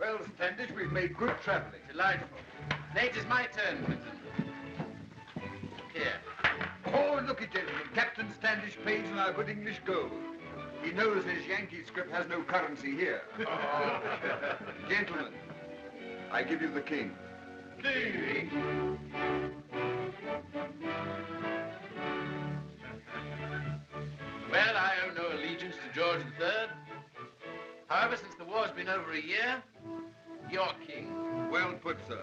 Well, Standish, we've made good traveling. Delightful. Nate, it's my turn, Clinton. Here. Oh, looky, gentlemen. Captain Standish pays in our good English gold. He knows his Yankee script has no currency here. Gentlemen, I give you the king. King. Well, I owe no allegiance to George III. However, since the war's been over a year, you're king. Well put, sir.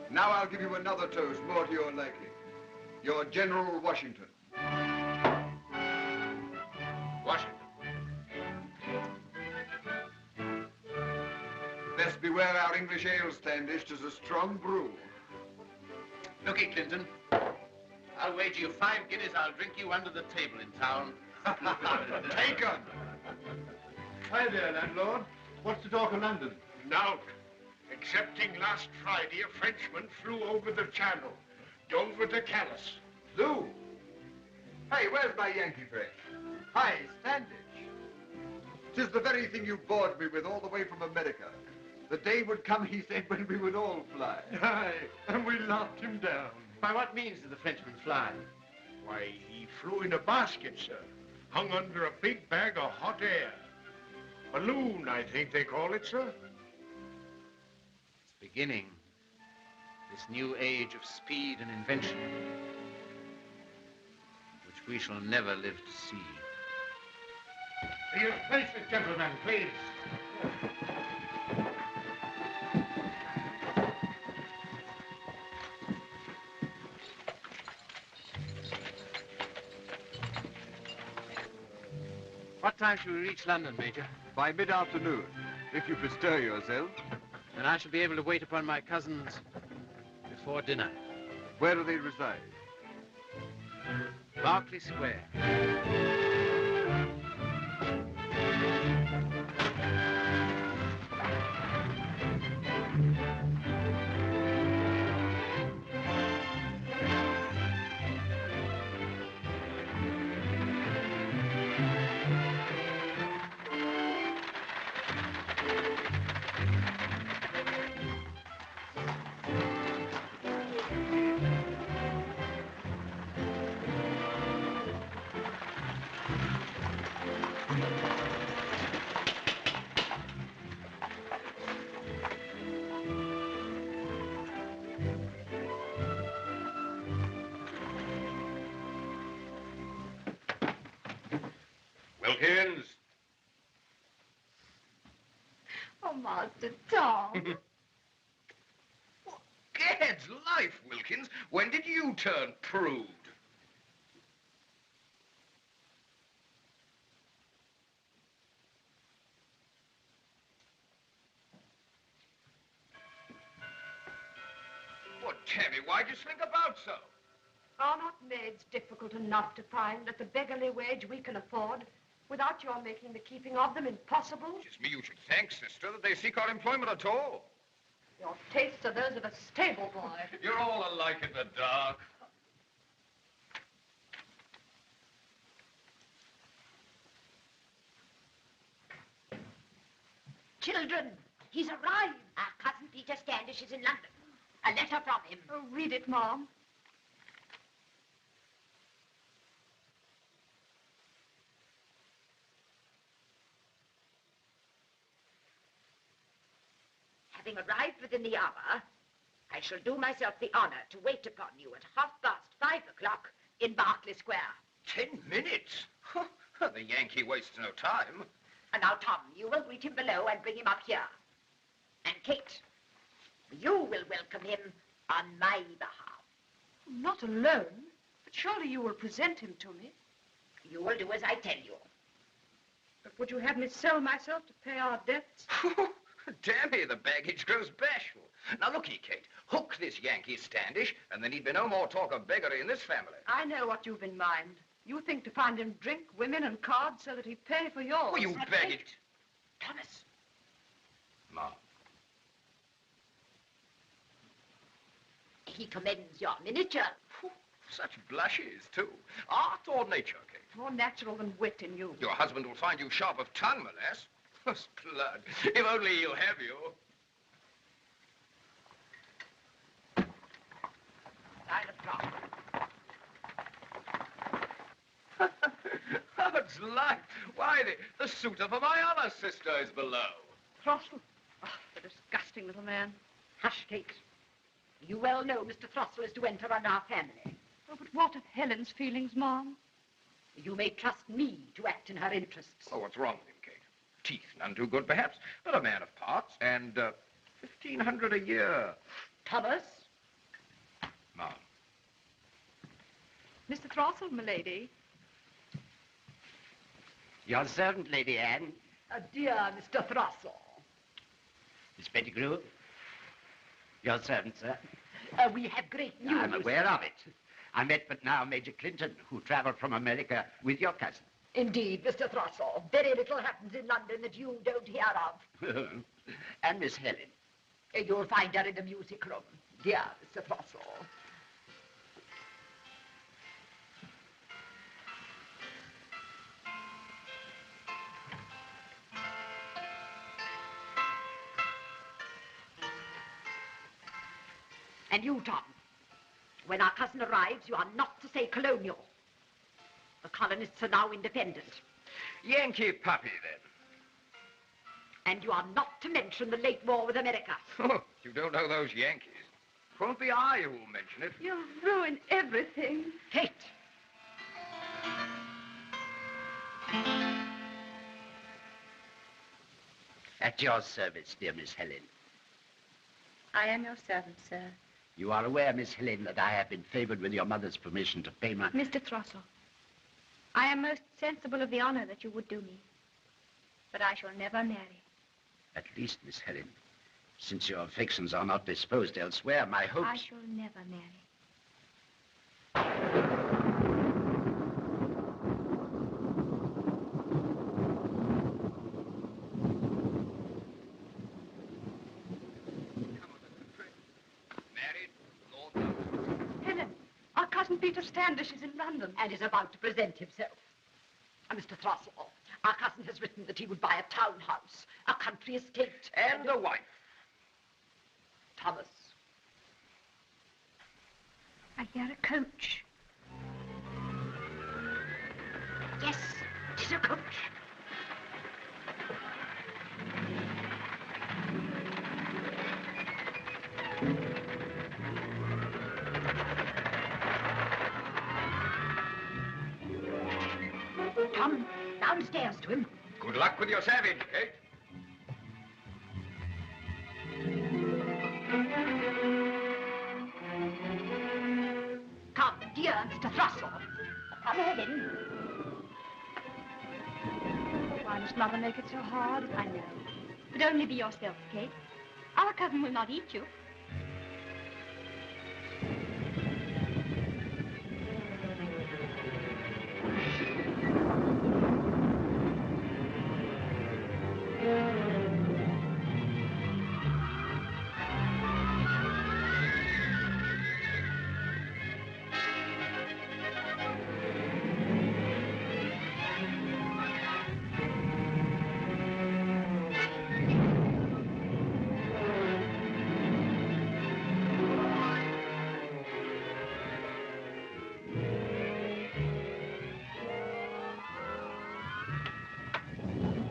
Now I'll give you another toast, more to your liking. You're General Washington. Washington. Best beware our English ale, Standish. 'Tis a strong brew. Looky, Clinton. I'll wager you 5 guineas I'll drink you under the table in town. Taken! Hi there, landlord. What's the talk of London? Now, excepting last Friday, a Frenchman flew over the channel, Dover to Calais. Lou! Hey, where's my Yankee friend? Hi, Standish. 'Tis the very thing you bored me with all the way from America. The day would come, he said, when we would all fly. Aye, and we laughed him down. By what means did the Frenchman fly? Why, he flew in a basket, sir, hung under a big bag of hot air. Balloon, I think they call it, sir. It's beginning. This new age of speed and invention, which we shall never live to see. Your places, gentlemen, please. What time shall we reach London, Major? By mid-afternoon, if you bestir yourself. Then I shall be able to wait upon my cousins before dinner. Where do they reside? Berkeley Square. Wilkins. Oh, Master Tom. Gad's life, Wilkins. When did you turn prude? Well, Tammy, why'd you slink about so? Are not maids difficult enough to find at the beggarly wage we can afford, without your making the keeping of them impossible? It's me you should thank, sister, that they seek our employment at all. Your tastes are those of a stable boy. You're all alike in the dark. Children, he's arrived. Our cousin Peter Standish is in London. A letter from him. Oh, read it, Mom. Having arrived within the hour, I shall do myself the honor to wait upon you at 5:30 in Berkeley Square. 10 minutes? The Yankee wastes no time. And now, Tom, you will greet him below and bring him up here. And Kate, you will welcome him on my behalf. Not alone, but surely you will present him to me. You will do as I tell you. But would you have me sell myself to pay our debts? Dammy, the baggage grows bashful. Now, looky, Kate. Hook this Yankee Standish, and there need be no more talk of beggary in this family. I know what you've in mind. You think to find him drink, women, and cards so that he'd pay for yours. Oh, you baggage. Thomas. Ma. He commends your miniature. Such blushes, too. Art or nature, Kate? More natural than wit in you. Your husband will find you sharp of tongue, my lass. Splud. If only he'll have you. Lord's life. Why, the suitor for my other sister is below. Throstle. Oh, the disgusting little man. Hush, Kate. You well know Mr. Throstle is to enter on our family. Oh, but what of Helen's feelings, Mom? You may trust me to act in her interests. Oh, what's wrong with him, Kate? Teeth, none too good, perhaps, but a man of parts, and 1,500 a year. Thomas? Mom. Mr. Throstle, m'lady. Your servant, Lady Anne. Dear Mr. Throstle. Miss Pettigrew. Your servant, sir. We have great news. I'm aware of it. I met but now Major Clinton, who traveled from America with your cousin. Indeed, Mr. Throstle. Very little happens in London that you don't hear of. And Miss Helen. You'll find her in the music room. Dear Mr. Throstle. And you, Tom, when our cousin arrives, you are not to say colonial. The colonists are now independent. Yankee puppy, then. And you are not to mention the late war with America. Oh, you don't know those Yankees. It won't be I who will mention it. You'll ruin everything. Kate. At your service, dear Miss Helen. I am your servant, sir. You are aware, Miss Helen, that I have been favored with your mother's permission to pay my... Mr. Throstle, I am most sensible of the honor that you would do me. But I shall never marry. At least, Miss Helen, since your affections are not disposed elsewhere, my hopes... I shall never marry. Helen, our cousin Peter Standish is in London. And is about to present himself. Mr. Throstle, our cousin has written that he would buy a townhouse, a country estate. And a wife. Thomas. I hear a coach. Yes, it is a coach. Come downstairs to him. Good luck with your savage, Kate. Come, dear Mr. Throstle. Come in. Why must Mother make it so hard? I know. But only be yourself, Kate. Our cousin will not eat you.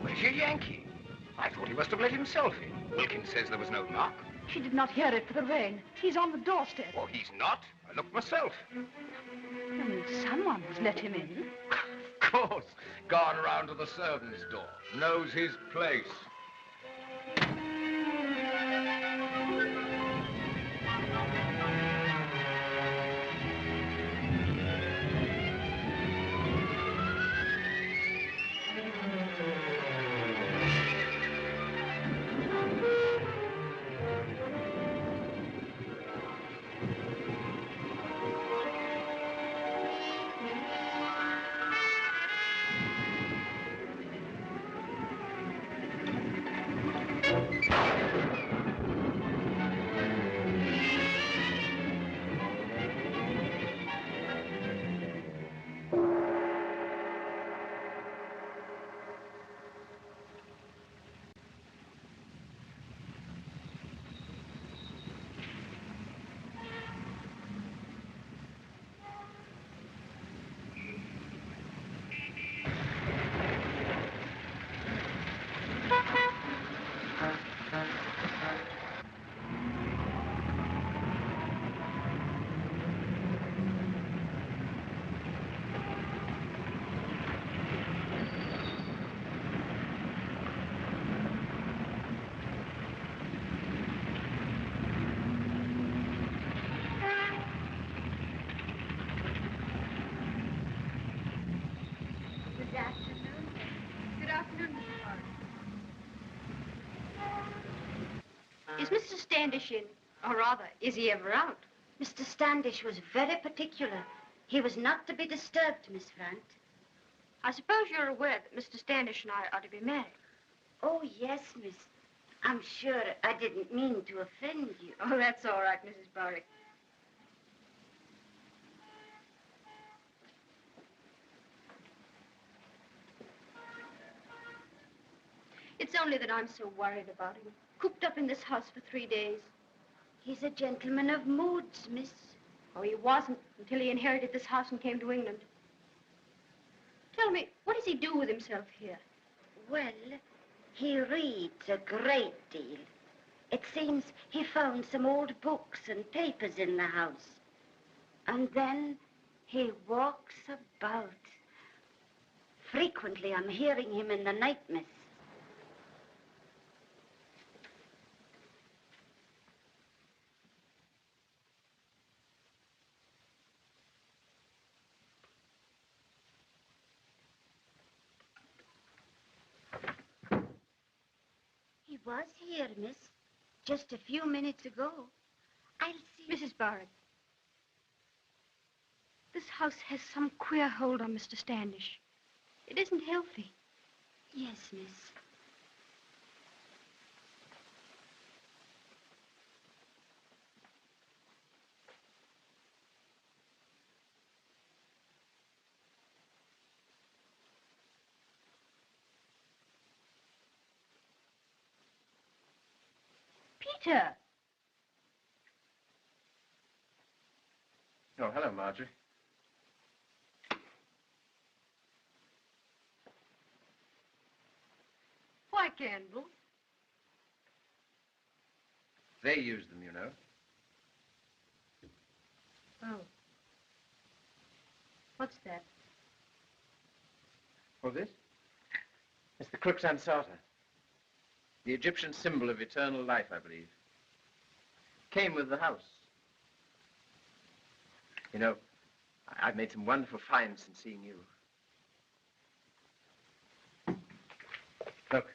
Where's your Yankee? I thought he must have let himself in. Wilkins says there was no knock. She did not hear it for the rain. He's on the doorstep. Oh, he's not. I looked myself. Someone has let him in. Of course. Gone around to the servant's door. Knows his place. Is Mr. Standish in? Or rather, is he ever out? Mr. Standish was very particular. He was not to be disturbed, Miss Frant. I suppose you're aware that Mr. Standish and I are to be married. Oh, yes, miss. I'm sure I didn't mean to offend you. Oh, that's all right, Mrs. Burrick. It's only that I'm so worried about him. Cooped up in this house for 3 days. He's a gentleman of moods, miss. Oh, he wasn't until he inherited this house and came to England. Tell me, what does he do with himself here? Well, he reads a great deal. It seems he found some old books and papers in the house. And then he walks about. Frequently, I'm hearing him in the night, miss. He was here, miss. Just a few minutes ago. I'll see... Mrs. Barrett, this house has some queer hold on Mr. Standish. It isn't healthy. Yes, miss. Peter! Oh, hello, Marjorie. Why candles? They use them, you know. Oh. What's that? Oh, this? It's the crux ansata. The Egyptian symbol of eternal life, I believe. Came with the house. You know, I've made some wonderful finds since seeing you. Look,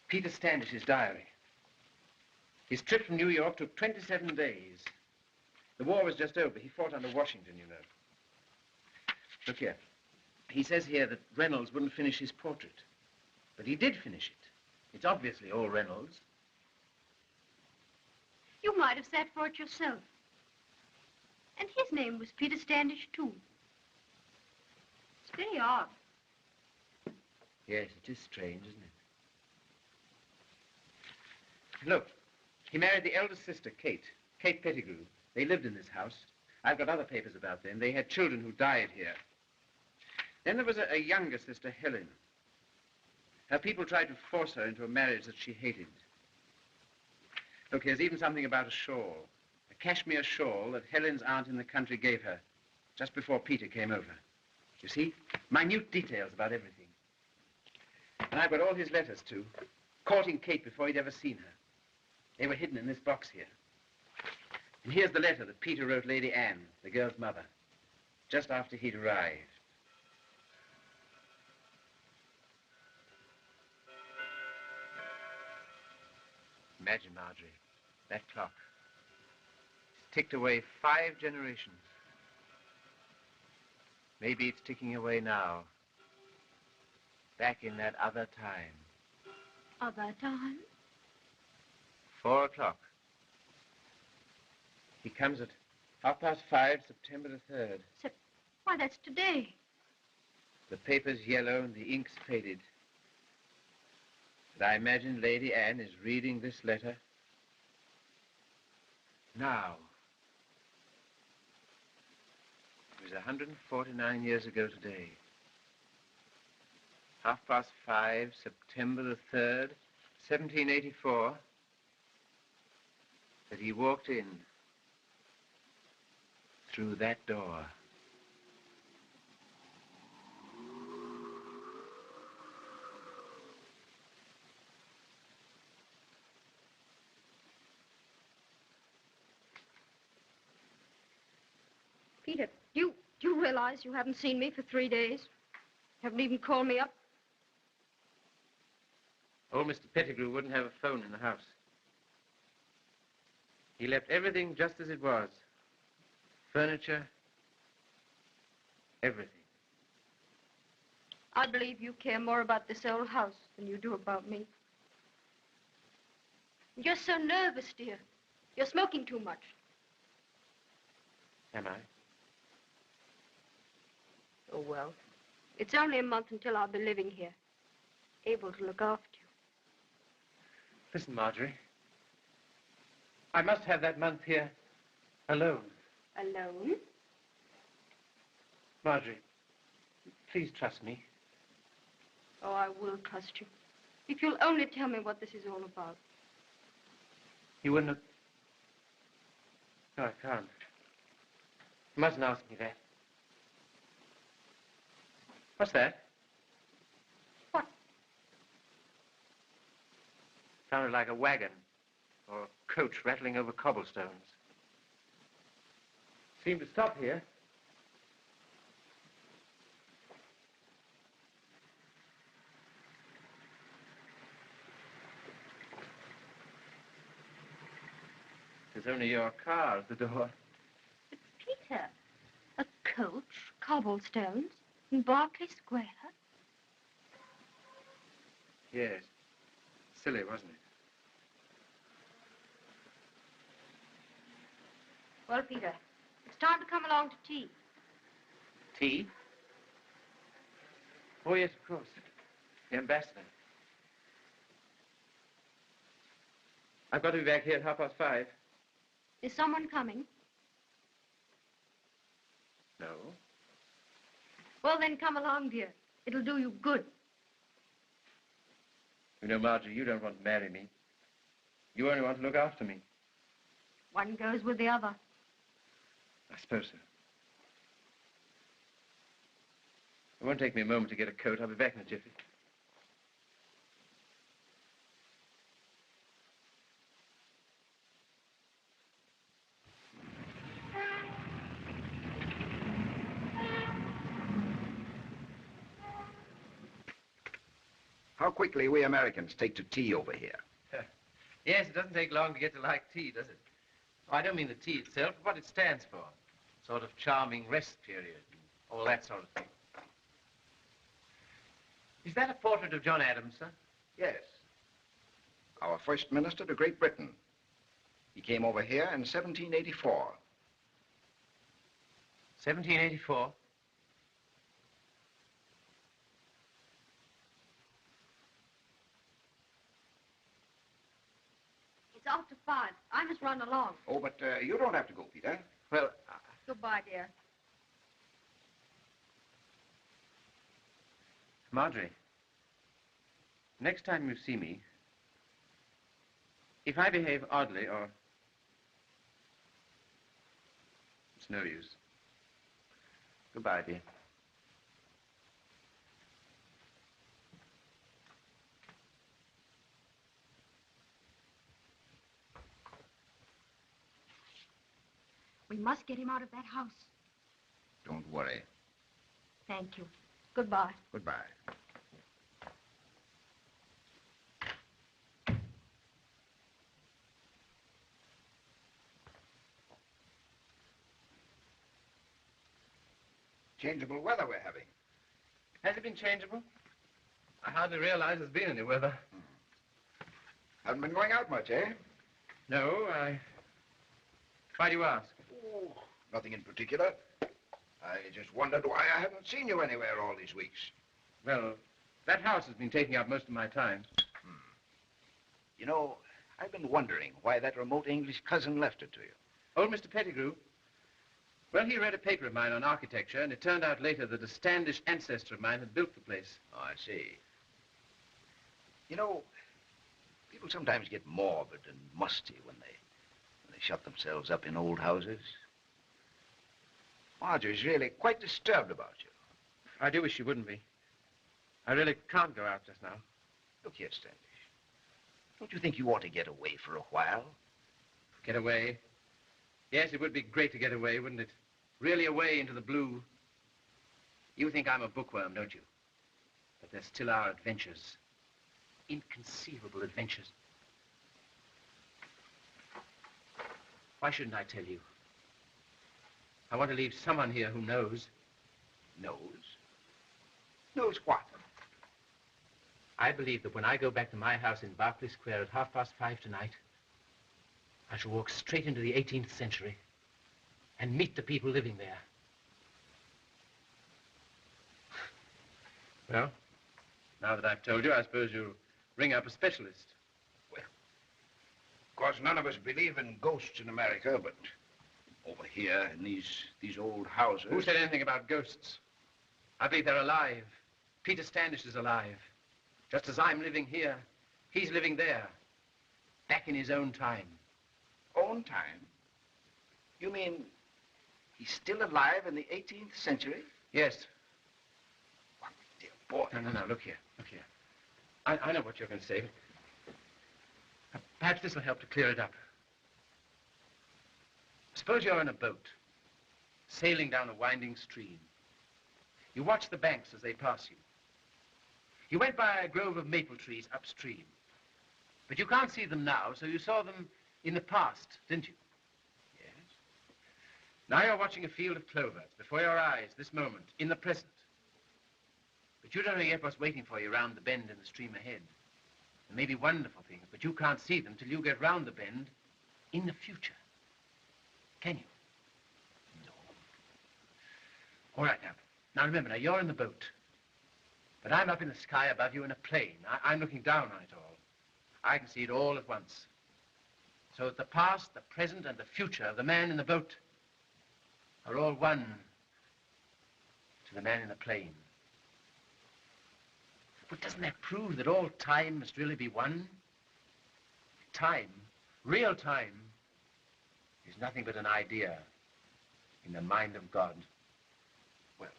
Peter Standish's diary. His trip from New York took 27 days. The war was just over. He fought under Washington, you know. Look here. He says here that Reynolds wouldn't finish his portrait. But he did finish it. It's obviously all Reynolds. You might have sat for it yourself. And his name was Peter Standish, too. It's very odd. Yes, it is strange, isn't it? Look, he married the eldest sister, Kate Pettigrew. They lived in this house. I've got other papers about them. They had children who died here. Then there was a younger sister, Helen. Her people tried to force her into a marriage that she hated. Look, here's even something about a shawl. A cashmere shawl that Helen's aunt in the country gave her just before Peter came over. You see? Minute details about everything. And I've got all his letters, too. Courting Kate before he'd ever seen her. They were hidden in this box here. And here's the letter that Peter wrote Lady Anne, the girl's mother, just after he'd arrived. Imagine, Marjorie, that clock. It's ticked away 5 generations. Maybe it's ticking away now. Back in that other time. Other time? 4 o'clock. He comes at 5:30, September the 3rd. Why, that's today. The paper's yellow and the ink's faded. But I imagine Lady Anne is reading this letter now. It was 149 years ago today. 5:30, September the 3rd, 1784, that he walked in through that door. Peter, do you realize you haven't seen me for 3 days? Haven't even called me up? Old Mr. Pettigrew wouldn't have a phone in the house. He left everything just as it was. Furniture, everything. I believe you care more about this old house than you do about me. You're so nervous, dear. You're smoking too much. Am I? Oh, well. It's only a month until I'll be living here, able to look after you. Listen, Marjorie. I must have that month here alone. Alone? Marjorie, please trust me. Oh, I will trust you. If you'll only tell me what this is all about. You wouldn't have... No, I can't. You mustn't ask me that. What's that? What? Sounded like a wagon or a coach rattling over cobblestones. Seemed to stop here. There's only your car at the door. But, Peter, a coach, cobblestones, in Berkeley Square? Yes. Silly, wasn't it? Well, Peter, it's time to come along to tea. Tea? Oh, yes, of course. The ambassador. I've got to be back here at 5:30. Is someone coming? No. Well, then come along, dear. It'll do you good. You know, Marjorie, you don't want to marry me. You only want to look after me. One goes with the other. I suppose so. It won't take me a moment to get a coat. I'll be back in a jiffy. How quickly we Americans take to tea over here. Yes, it doesn't take long to get to like tea, does it? Oh, I don't mean the tea itself, but what it stands for. Sort of charming rest period, and all that sort of thing. Is that a portrait of John Adams, sir? Yes. Our first minister to Great Britain. He came over here in 1784. 1784? It's after 5. I must run along. Oh, but you don't have to go, Peter. Well, Goodbye, dear. Marjorie, next time you see me, if I behave oddly or... It's no use. Goodbye, dear. We must get him out of that house. Don't worry. Thank you. Goodbye. Goodbye. Changeable weather we're having. Has it been changeable? I hardly realize there's been any weather. Haven't been going out much, eh? No, Why do you ask? Oh, nothing in particular. I just wondered why I haven't seen you anywhere all these weeks. Well, that house has been taking up most of my time. You know, I've been wondering why that remote English cousin left it to you. Old Mr. Pettigrew? Well, he read a paper of mine on architecture, and it turned out later that a Standish ancestor of mine had built the place. Oh, I see. You know, people sometimes get morbid and musty when they shut themselves up in old houses. Marjorie's really quite disturbed about you. I do wish you wouldn't be. I really can't go out just now. Look here, Standish. Don't you think you ought to get away for a while? Get away? Yes, it would be great to get away, wouldn't it? Really away into the blue. You think I'm a bookworm, don't you? But there's still our adventures. Inconceivable adventures. Why shouldn't I tell you? I want to leave someone here who knows. Knows? Knows what? I believe that when I go back to my house in Berkeley Square at 5:30 tonight, I shall walk straight into the 18th century and meet the people living there. Well, now that I've told you, I suppose you'll ring up a specialist. Well, of course, none of us believe in ghosts in America, but over here in these old houses... Who said anything about ghosts? I believe they're alive. Peter Standish is alive. Just as I'm living here, he's living there. Back in his own time. Own time? You mean he's still alive in the 18th century? Yes. What, dear boy. No, look here. I know what you're going to say, but perhaps this will help to clear it up. Suppose you're in a boat, sailing down a winding stream. You watch the banks as they pass you. You went by a grove of maple trees upstream, but you can't see them now, so you saw them in the past, didn't you? Yes. Now you're watching a field of clovers before your eyes, this moment, in the present. But you don't know yet what's waiting for you round the bend in the stream ahead. There may be wonderful things, but you can't see them till you get round the bend in the future. Can you? No. All right, now. Now remember, you're in the boat. But I'm up in the sky above you in a plane. I'm looking down on it all. I can see it all at once. So that the past, the present, and the future of the man in the boat are all one to the man in the plane. But doesn't that prove that all time must really be one? Time, real time, is nothing but an idea in the mind of God. Well,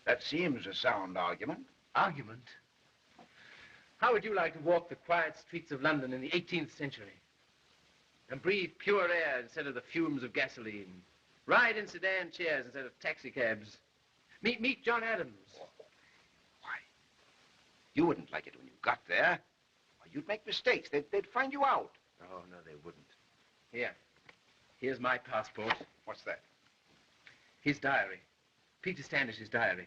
that seems a sound argument. Argument? How would you like to walk the quiet streets of London in the 18th century and breathe pure air instead of the fumes of gasoline, ride in sedan chairs instead of taxicabs, meet John Adams? Why? You wouldn't like it when you got there. You'd make mistakes. They'd find you out. Oh, no, they wouldn't. Here's my passport. What's that? His diary. Peter Standish's diary.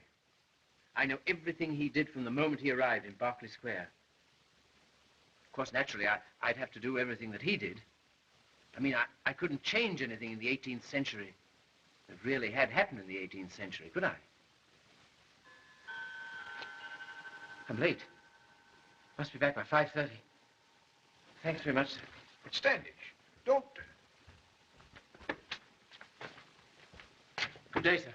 I know everything he did from the moment he arrived in Berkeley Square. Of course, naturally, I'd have to do everything that he did. I mean, I couldn't change anything in the 18th century that really had happened in the 18th century, could I? I'm late. Must be back by 5:30. Thanks very much, sir. But Standish, don't... Good day, sir.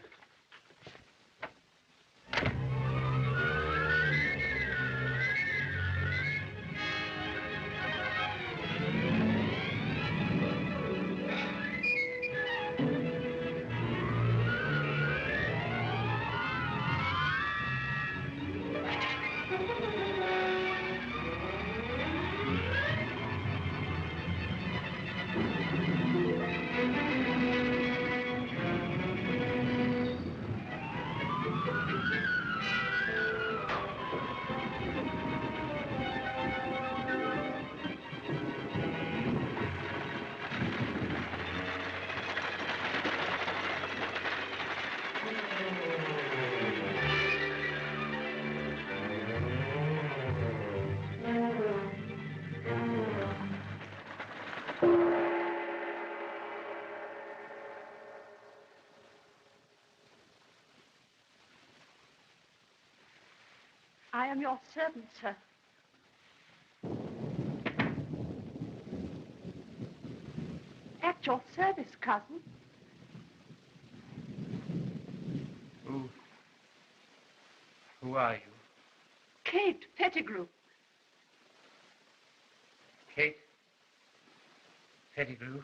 I am your servant, sir. At your service, cousin. Who are you? Kate Pettigrew. Kate Pettigrew?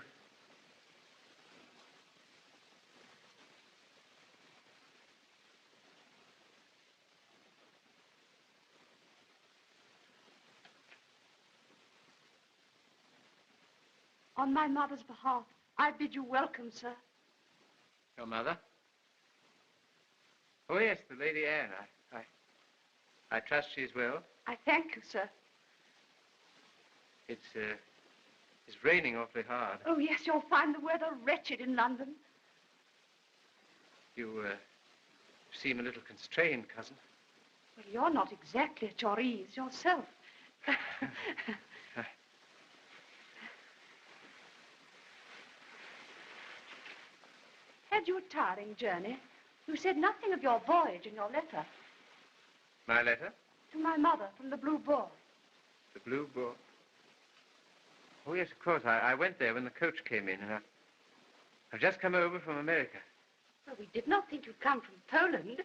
On my mother's behalf, I bid you welcome, sir. Your mother? Oh, yes, the Lady Anne. I trust she's well. I thank you, sir. It's It's raining awfully hard. Oh, yes, you'll find the weather wretched in London. You seem a little constrained, cousin. Well, you're not exactly at your ease yourself. Had you a tiring journey? You said nothing of your voyage in your letter. My letter? To my mother from the Blue Boar. The Blue Boar? Oh, yes, of course. I went there when the coach came in, and I've just come over from America. Well, we did not think you'd come from Poland.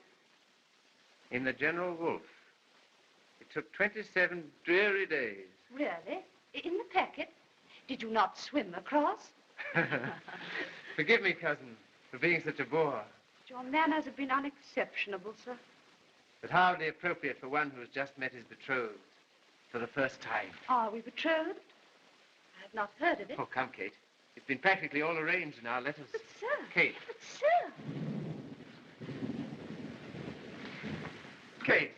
In the General Wolfe. It took 27 dreary days. Really? In the packet? Did you not swim across? Forgive me, cousin, for being such a bore. Your manners have been unexceptionable, sir. But hardly appropriate for one who has just met his betrothed for the first time. Are we betrothed? I have not heard of it. Oh, come, Kate. It's been practically all arranged in our letters. But, sir. Kate. But, sir. Kate.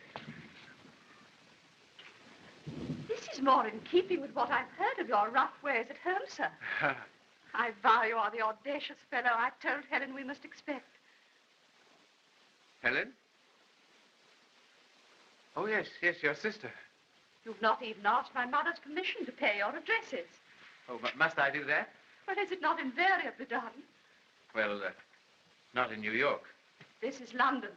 This is more in keeping with what I've heard of your rough ways at home, sir. I vow you are the audacious fellow I told Helen we must expect. Helen? Oh, yes, your sister. You've not even asked my mother's permission to pay your addresses. Oh, but must I do that? Well, is it not invariably done? Well, not in New York. This is London.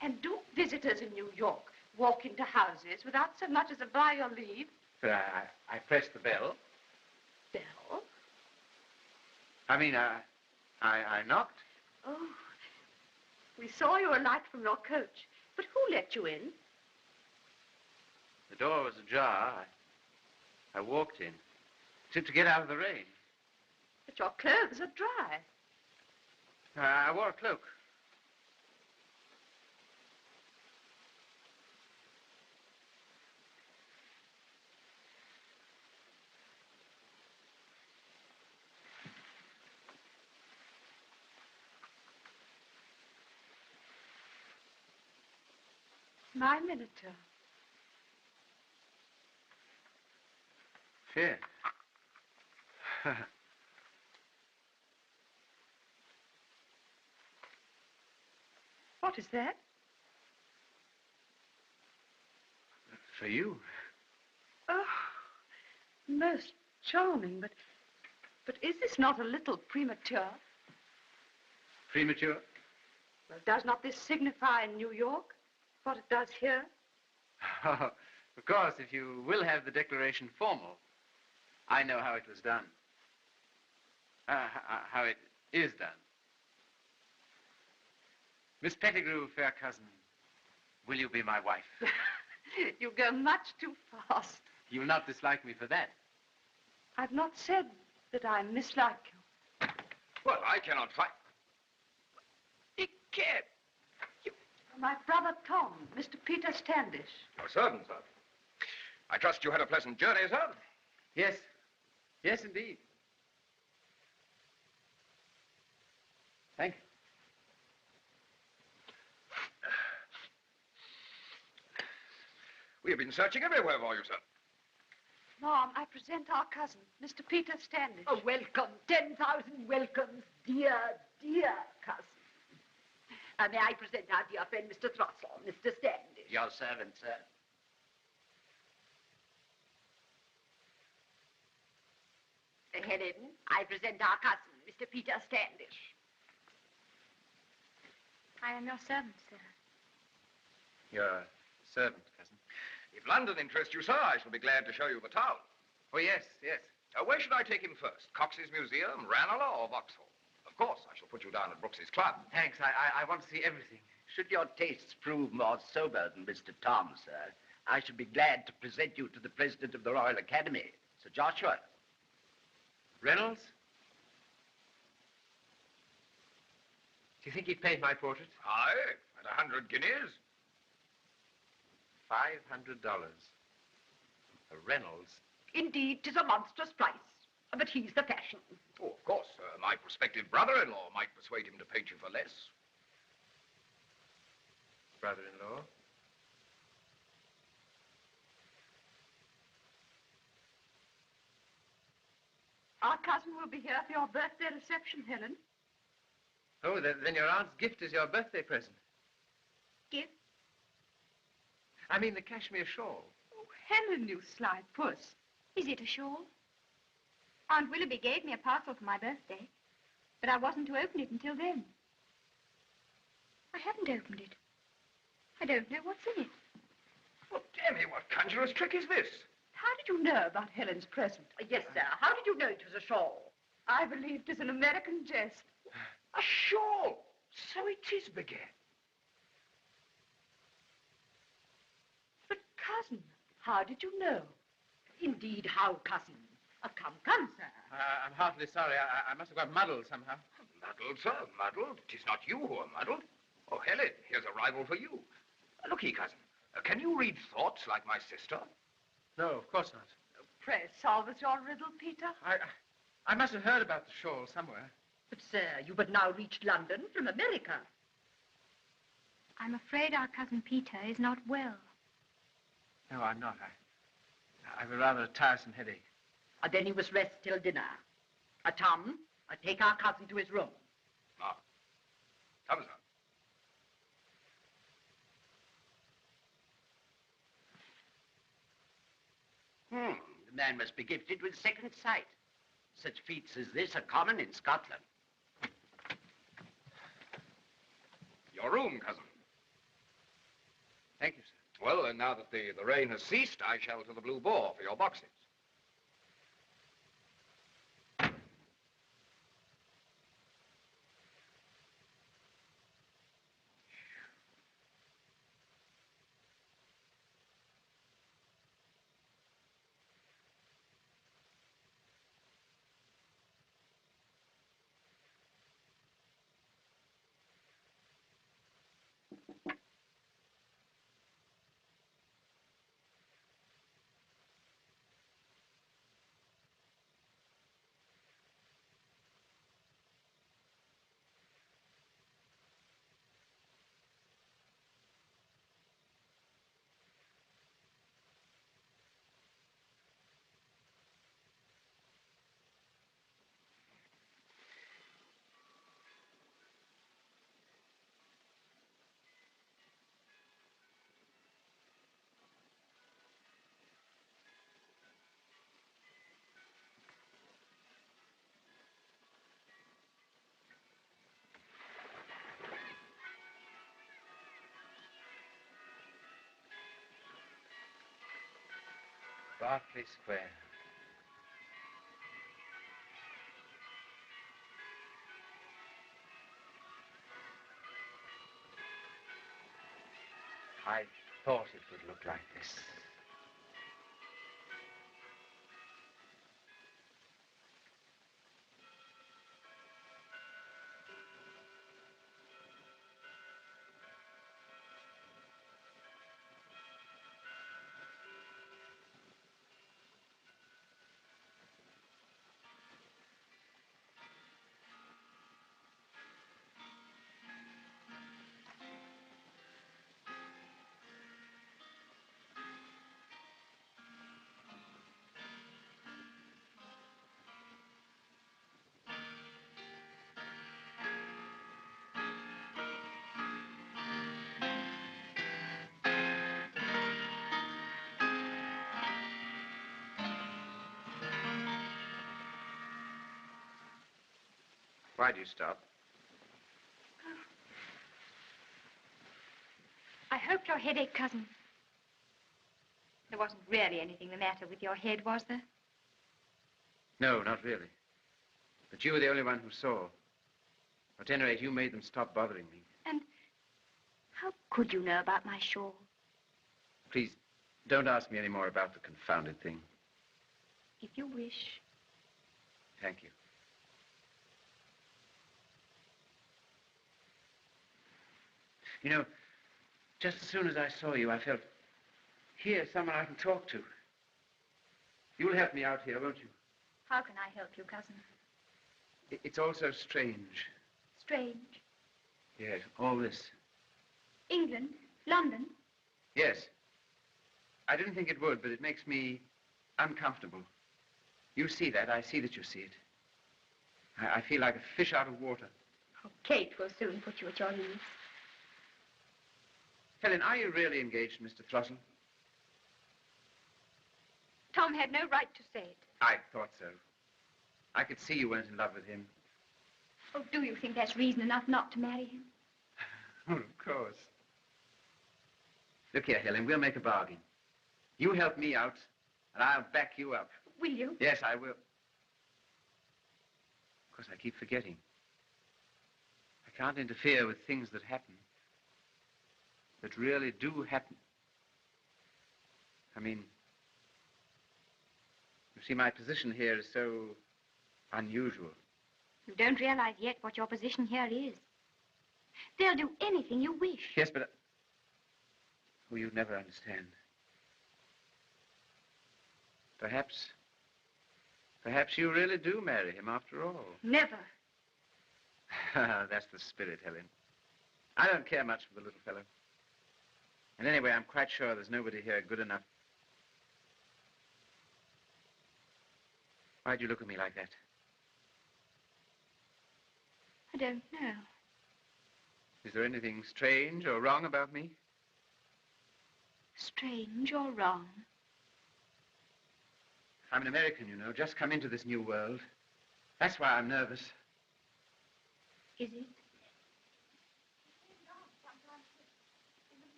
And do visitors in New York walk into houses without so much as a by your leave? But I pressed the bell. Bell? I mean, I knocked. Oh, we saw you alight from your coach. But who let you in? The door was ajar. I walked in. To get out of the rain. But your clothes are dry. I wore a cloak. My miniature. Fear. What is that? For you. Oh, most charming, but is this not a little premature? Premature? Well, does not this signify in New York what it does here? Oh, of course, if you will have the declaration formal, I know how it was done. How it is done. Miss Pettigrew, fair cousin, will you be my wife? You go much too fast. You'll not dislike me for that. I've not said that I mislike you. Well, I cannot find... He can't. My brother Tom, Mr. Peter Standish. Your servant, sir. I trust you had a pleasant journey, sir? Yes. Yes, indeed. Thank you. We have been searching everywhere for you, sir. Ma'am, I present our cousin, Mr. Peter Standish. Oh, welcome. 10,000 welcomes, dear, dear cousin. May I present our dear friend, Mr. Throstle, Mr. Standish. Your servant, sir. Helen, I present our cousin, Mr. Peter Standish. I am your servant, sir. Your servant, cousin. If London interests you, sir, I shall be glad to show you the town. Oh, yes, yes. Where should I take him first? Cox's Museum, Ranelagh, or Vauxhall? Of course, I shall put you down at Brooks's Club. Thanks. I want to see everything. Should your tastes prove more sober than Mr. Tom, sir, I should be glad to present you to the President of the Royal Academy, Sir Joshua. Reynolds? Do you think he'd paint my portrait? Aye, at 100 guineas. $500. A Reynolds? Indeed, 'tis a monstrous price, but he's the fashion. Oh, of course, my prospective brother-in-law might persuade him to paint you for less. Brother-in-law? Our cousin will be here for your birthday reception, Helen. Oh, then your aunt's gift is your birthday present. Gift? I mean the cashmere shawl. Oh, Helen, you sly puss. Is it a shawl? Aunt Willoughby gave me a parcel for my birthday, but I wasn't to open it until then. I haven't opened it. I don't know what's in it. Well, dear me, what conjurer's trick is this? How did you know about Helen's present? Yes, sir. How did you know it was a shawl? I believed it was an American jest. A shawl! So it is, Begin. But, cousin, how did you know? Indeed, how, cousin? Come, sir. I'm heartily sorry. I must have got muddled somehow. Muddled, sir, muddled. 'Tis not you who are muddled. Oh, Helen, here's a rival for you. Look here, cousin. Can you read thoughts like my sister? No, of course not. Pray solve us your riddle, Peter. I must have heard about the shawl somewhere. But, sir, you but now reached London from America. I'm afraid our cousin Peter is not well. No, I'm not. I've a rather tiresome headache. And then you must rest till dinner. Tom, take our cousin to his room. Ah. Come, sir. The man must be gifted with second sight. Such feats as this are common in Scotland. Your room, cousin. Thank you, sir. Well, and now that the rain has ceased, I shall to the Blue Boar for your boxes. Berkeley Square. I thought it would look like this. Why do you stop? I hope your headache, cousin. There wasn't really anything the matter with your head, was there? No, not really. But you were the only one who saw. At any rate, you made them stop bothering me. And how could you know about my shawl? Please, don't ask me any more about the confounded thing. If you wish. Thank you. You know, just as soon as I saw you, I felt, here's someone I can talk to. You'll help me out here, won't you? How can I help you, cousin? It's all so strange. Strange. Yes, all this. England? London? Yes. I didn't think it would, but it makes me uncomfortable. You see that. I see that you see it. I feel like a fish out of water. Oh, Kate will soon put you at your ease. Helen, are you really engaged, Mr. Throstle? Tom had no right to say it. I thought so. I could see you weren't in love with him. Oh, do you think that's reason enough not to marry him? Oh, of course. Look here, Helen, we'll make a bargain. You help me out, and I'll back you up. Will you? Yes, I will. Of course, I keep forgetting. I can't interfere with things that happen. That really do happen. I mean, you see, my position here is so unusual. You don't realize yet what your position here is. They'll do anything you wish. Yes, but... Oh, you'd never understand. Perhaps you really do marry him after all. Never. That's the spirit, Helen. I don't care much for the little fellow. And anyway, I'm quite sure there's nobody here good enough. Why'd you look at me like that? I don't know. Is there anything strange or wrong about me? Strange or wrong? I'm an American, you know, just come into this new world. That's why I'm nervous. Is it?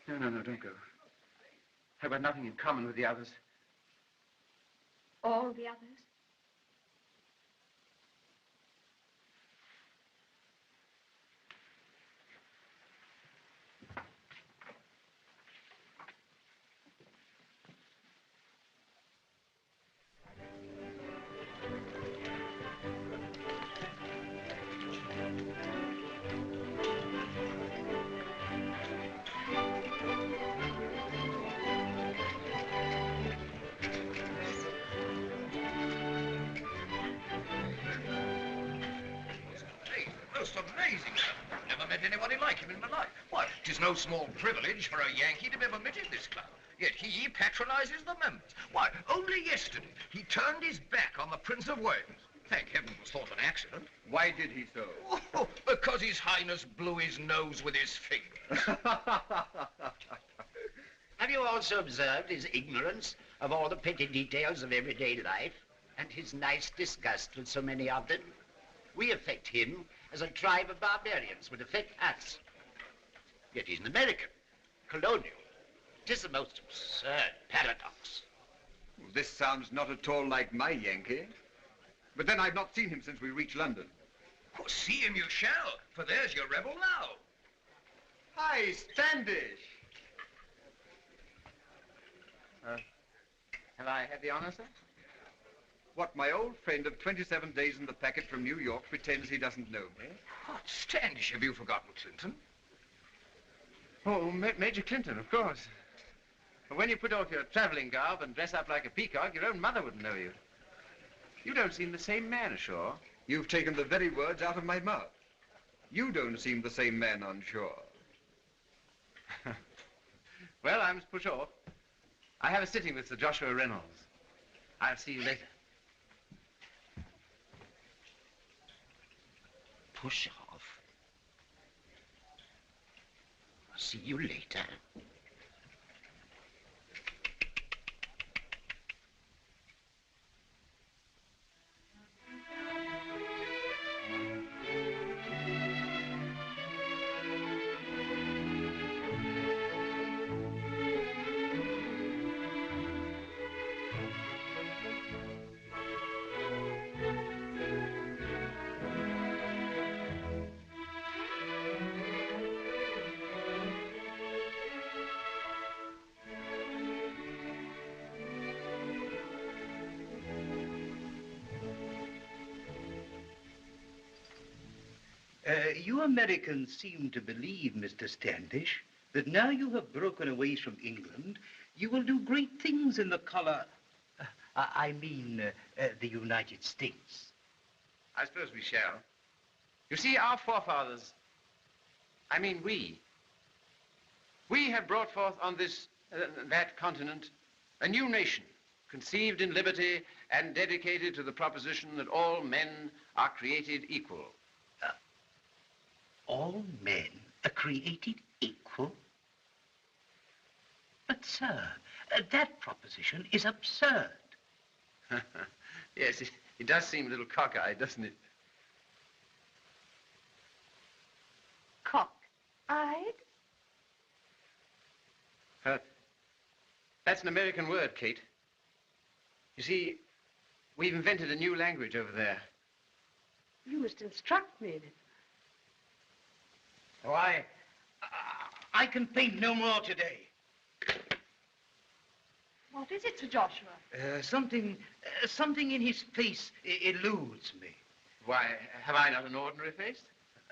No, don't go. I've got nothing in common with the others. All the others? Most amazing. I've never met anybody like him in my life. Why, it is no small privilege for a Yankee to be admitted this club. Yet he patronizes the members. Why, only yesterday, he turned his back on the Prince of Wales. Thank heaven it was thought an accident. Why did he so? Oh, because His Highness blew his nose with his finger. Have you also observed his ignorance of all the petty details of everyday life and his nice disgust with so many of them? We affect him as a tribe of barbarians would affect us. Yet he's an American, colonial. 'Tis the most absurd paradox. Well, this sounds not at all like my Yankee. But then I've not seen him since we reached London. Oh, see him you shall, for there's your rebel now. Hi, Standish. Have I had the honor, sir? What my old friend of 27 days in the packet from New York pretends he doesn't know me. What, Standish, have you forgotten Clinton? Oh, Major Clinton, of course. But when you put off your traveling garb and dress up like a peacock, your own mother wouldn't know you. You don't seem the same man ashore. You've taken the very words out of my mouth. You don't seem the same man on shore. Well, I must push off. I have a sitting with Sir Joshua Reynolds. I'll see you later. Push off. I'll see you later. You Americans seem to believe, Mr. Standish, that now you have broken away from England, you will do great things in the the United States. I suppose we shall. You see, our forefathers, we have brought forth on this, that continent, a new nation, conceived in liberty and dedicated to the proposition that all men are created equal. All men are created equal? But, sir, that proposition is absurd. Yes, it does seem a little cockeyed, doesn't it? Cock-eyed? That's an American word, Kate. You see, we've invented a new language over there. You must instruct me in it. Oh, I can paint no more today. What is it, Sir Joshua? Something in his face eludes me. Why, have I not an ordinary face?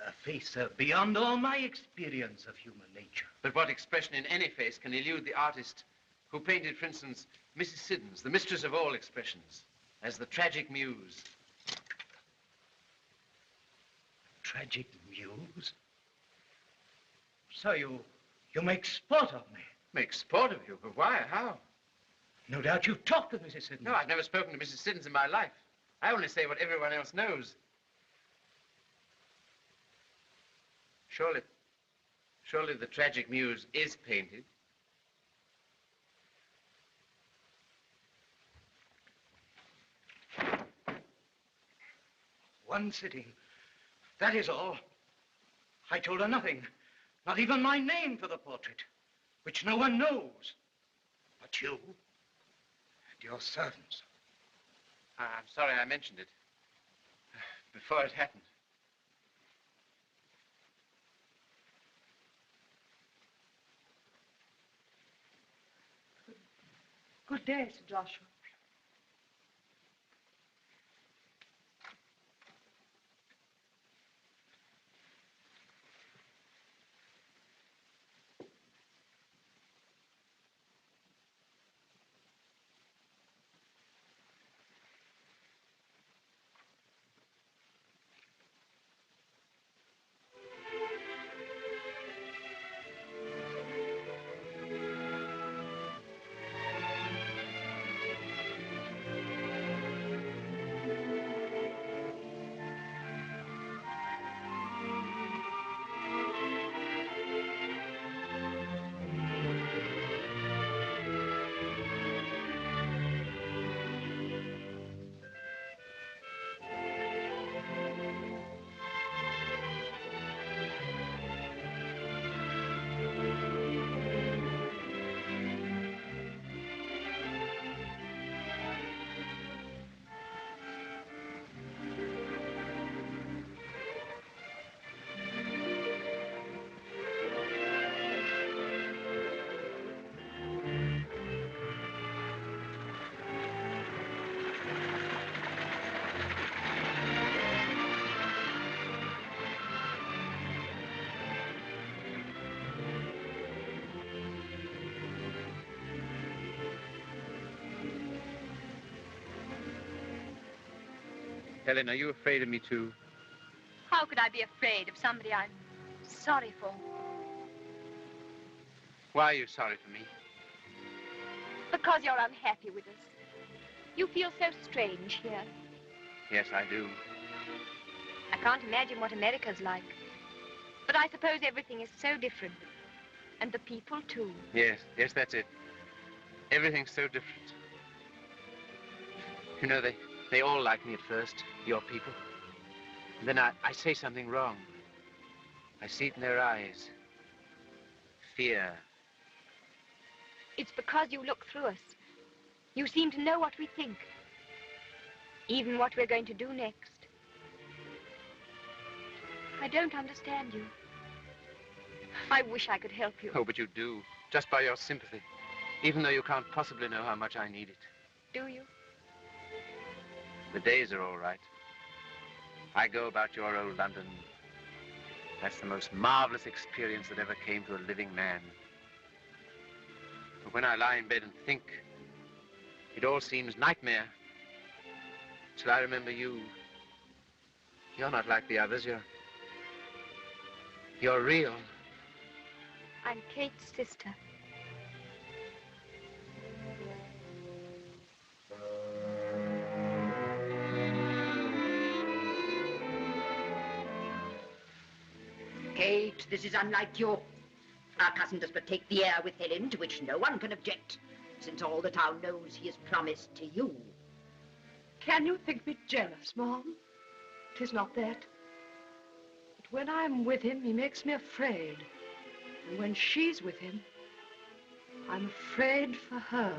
A face beyond all my experience of human nature. But what expression in any face can elude the artist who painted, for instance, Mrs. Siddons, the mistress of all expressions, as the tragic muse? Tragic muse? So you make sport of me? Make sport of you? But why? How? No doubt you've talked with Mrs. Siddons. No, I've never spoken to Mrs. Siddons in my life. I only say what everyone else knows. Surely the tragic muse is painted. One sitting. That is all. I told her nothing. Not even my name for the portrait, which no one knows. But you and your servants. I'm sorry I mentioned it before it happened. Good day, Sir Joshua. Helen, are you afraid of me too? How could I be afraid of somebody I'm sorry for? Why are you sorry for me? Because you're unhappy with us. You feel so strange here. Yes, I do. I can't imagine what America's like. But I suppose everything is so different. And the people, too. Yes, that's it. Everything's so different. You know, they all like me at first, your people. And then I say something wrong. I see it in their eyes. Fear. It's because you look through us. You seem to know what we think. Even what we're going to do next. I don't understand you. I wish I could help you. Oh, but you do. Just by your sympathy. Even though you can't possibly know how much I need it. Do you? The days are all right. I go about your old London. That's the most marvelous experience that ever came to a living man. But when I lie in bed and think, it all seems nightmare. Till I remember you. You're not like the others. You're real. I'm Kate's sister. Kate, this is unlike you. Our cousin does but take the air with Helen, to which no one can object, since all the town knows he has promised to you. Can you think me jealous, Mom? 'Tis not that. But when I'm with him, he makes me afraid. And when she's with him, I'm afraid for her.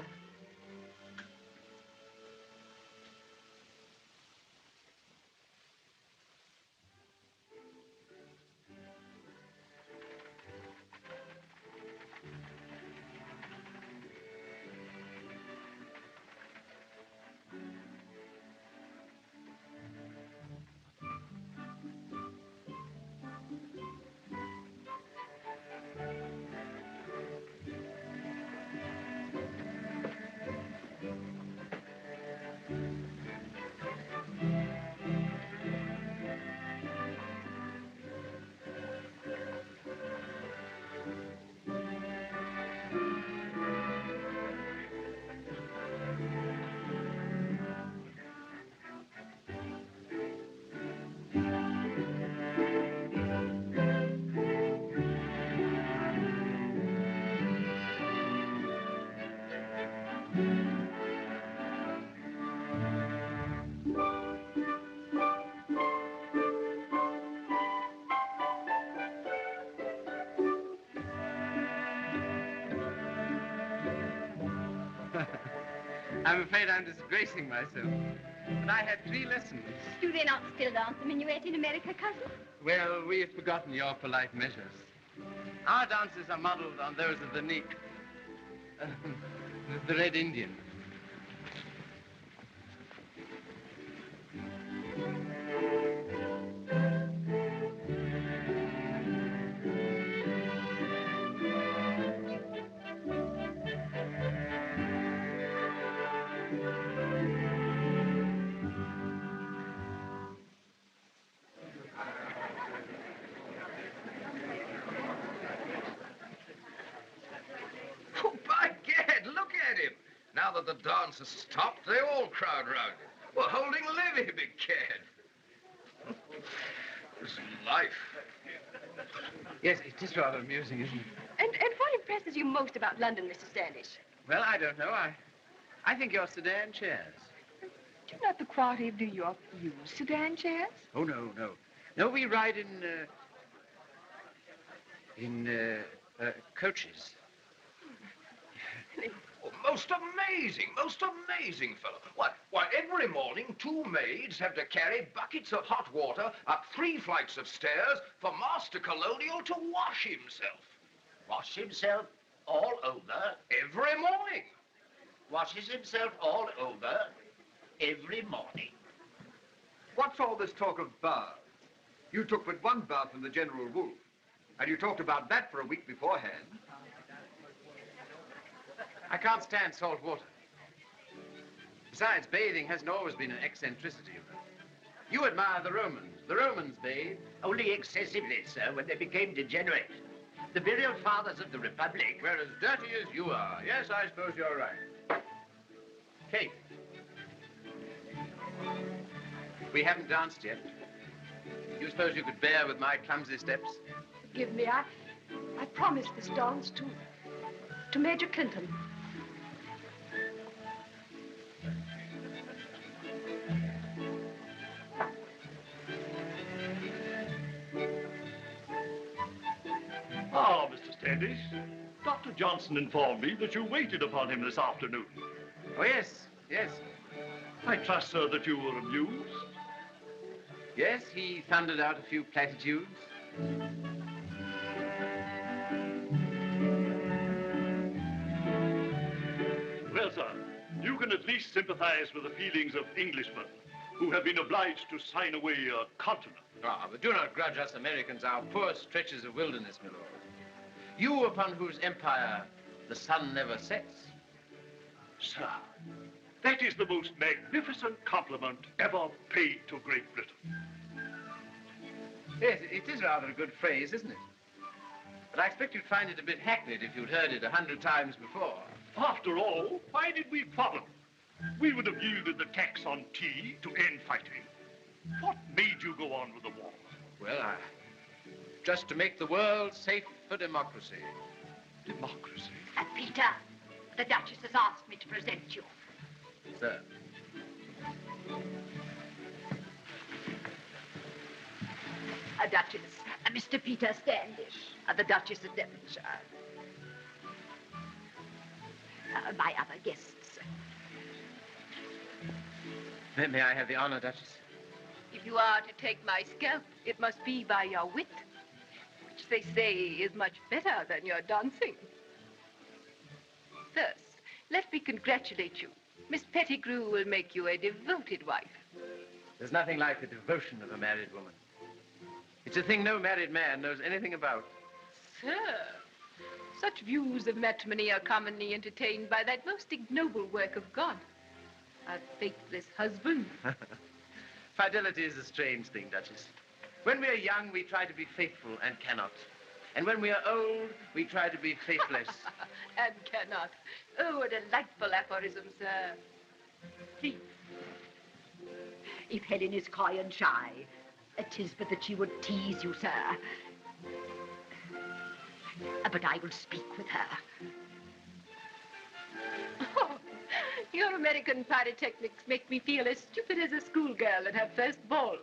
I'm afraid I'm disgracing myself. But I had 3 lessons. Do they not still dance the minuet in America, cousin? Well, we've forgotten your polite measures. Our dances are modeled on those of the the Red Indian. Oh, by gad, look at him. Now that the dance has stopped, they all crowd round him. We're holding levee, big cad. This life. Yes, it is rather amusing, isn't it? And what impresses you most about London, Mr. Standish? Well, I don't know. I think your sedan chairs. Do not the Quarry of New York use sedan chairs? Oh, no, no. No, we ride in coaches. Oh, most amazing fellow. Why, every morning 2 maids have to carry buckets of hot water up 3 flights of stairs for Master Colonial to wash himself. Wash himself all over? Every morning. Washes himself all over every morning. What's all this talk of baths? You took but 1 bath from the General Wolf, and you talked about that for a week beforehand. I can't stand salt water. Besides, bathing hasn't always been an eccentricity of them. You admire the Romans. The Romans bathed. Only excessively, sir, when they became degenerate. The burial fathers of the Republic were as dirty as you are. Yes, I suppose you're right. Kate. We haven't danced yet. Do you suppose you could bear with my clumsy steps? Forgive me, I promised this dance to Major Clinton. Ah, Mr. Standish. Dr. Johnson informed me that you waited upon him this afternoon. Oh, yes, yes. I trust, sir, that you were amused? Yes, he thundered out a few platitudes. Well, sir, you can at least sympathize with the feelings of Englishmen who have been obliged to sign away a continent. Ah, but do not grudge us Americans our poor stretches of wilderness, my lord. You upon whose empire the sun never sets. Sir, that is the most magnificent compliment ever paid to Great Britain. Yes, it is rather a good phrase, isn't it? But I expect you'd find it a bit hackneyed if you'd heard it 100 times before. After all, why did we quarrel? We would have yielded the tax on tea to end fighting. What made you go on with the war? Well, just to make the world safe for democracy. Democracy? Peter, the Duchess has asked me to present you. Sir. Duchess, Mr. Peter Standish, the Duchess of Devonshire. My other guests. May I have the honor, Duchess? If you are to take my scalp, it must be by your wit, which they say is much better than your dancing. First, let me congratulate you. Miss Pettigrew will make you a devoted wife. There's nothing like the devotion of a married woman. It's a thing no married man knows anything about. Sir, such views of matrimony are commonly entertained by that most ignoble work of God, a faithless husband. Fidelity is a strange thing, Duchess. When we are young, we try to be faithful and cannot. And when we are old, we try to be faithless. And cannot. Oh, a delightful aphorism, sir. Please. If Helen is coy and shy, 'tis but that she would tease you, sir. But I will speak with her. Oh, your American pyrotechnics make me feel as stupid as a schoolgirl at her first ball.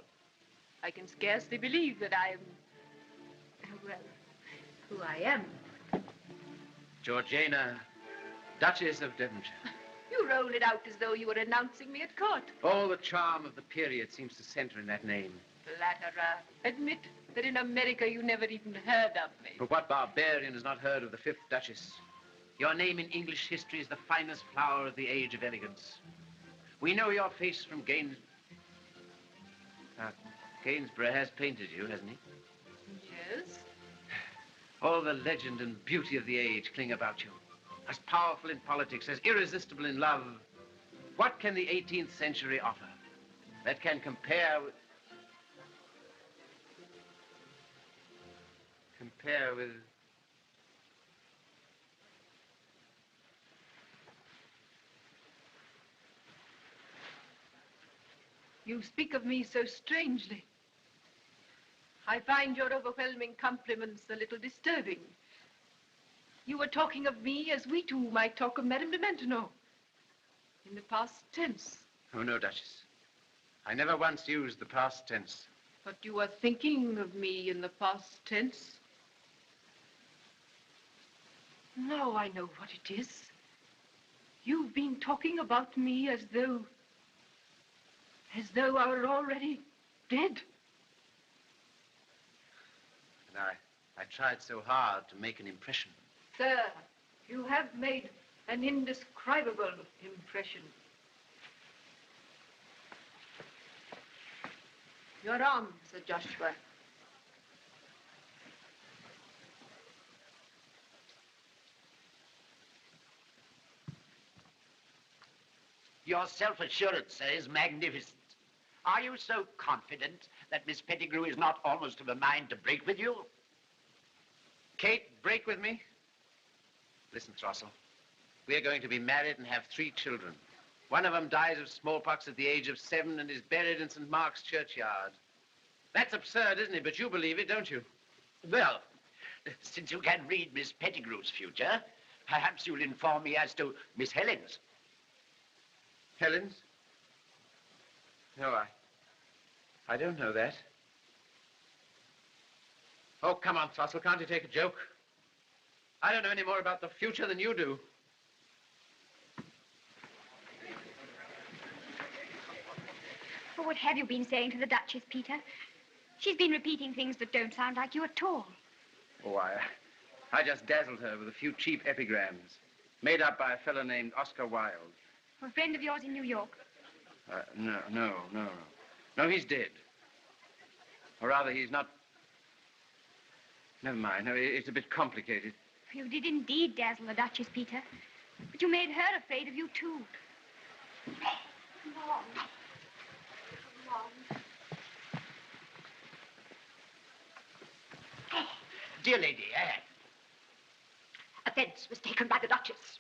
I can scarcely believe that I'm, well, who I am. Georgiana, Duchess of Devonshire. You roll it out as though you were announcing me at court. All the charm of the period seems to center in that name. Flatterer, admit that in America you never even heard of me. But what barbarian has not heard of the 5th Duchess? Your name in English history is the finest flower of the age of elegance. We know your face from Gainsborough has painted you, hasn't he? Yes. All the legend and beauty of the age cling about you. As powerful in politics, as irresistible in love. What can the 18th century offer that can compare with... You speak of me so strangely. I find your overwhelming compliments a little disturbing. You were talking of me as we two might talk of Madame de Maintenon. In the past tense. Oh, no, Duchess. I never once used the past tense. But you were thinking of me in the past tense. Now I know what it is. You've been talking about me as though I were already dead. And I tried so hard to make an impression. Sir, you have made an indescribable impression. Your arm, Sir Joshua. Your self-assurance, sir, is magnificent. Are you so confident that Miss Pettigrew is not almost of a mind to break with you? Kate, break with me? Listen, Throssell. We are going to be married and have 3 children. One of them dies of smallpox at the age of 7 and is buried in St. Mark's churchyard. That's absurd, isn't it? But you believe it, don't you? Well, since you can read Miss Pettigrew's future, perhaps you'll inform me as to Miss Helen's. Helen's? No, I don't know that. Oh, come on, Throssell, can't you take a joke? I don't know any more about the future than you do. Well, what have you been saying to the Duchess, Peter? She's been repeating things that don't sound like you at all. Oh, I just dazzled her with a few cheap epigrams made up by a fellow named Oscar Wilde. A friend of yours in New York? No. No, he's dead. Or rather, he's not... Never mind. No, it's a bit complicated. You did indeed dazzle the Duchess, Peter. But you made her afraid of you, too. Mom. Dear lady, Offence was taken by the Duchess.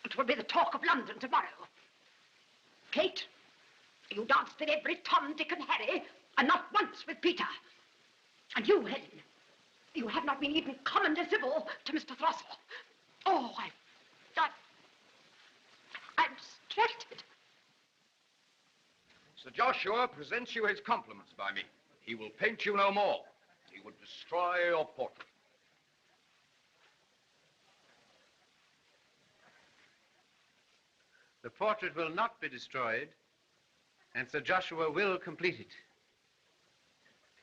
It will be the talk of London tomorrow. Kate, you danced with every Tom, Dick, and Harry, and not once with Peter. And you, Helen, You have not been even commonly civil to Mr. Throstle. Oh, I'm distracted. Sir Joshua presents you his compliments by me. He will paint you no more. He would destroy your portrait. The portrait will not be destroyed, and Sir Joshua will complete it.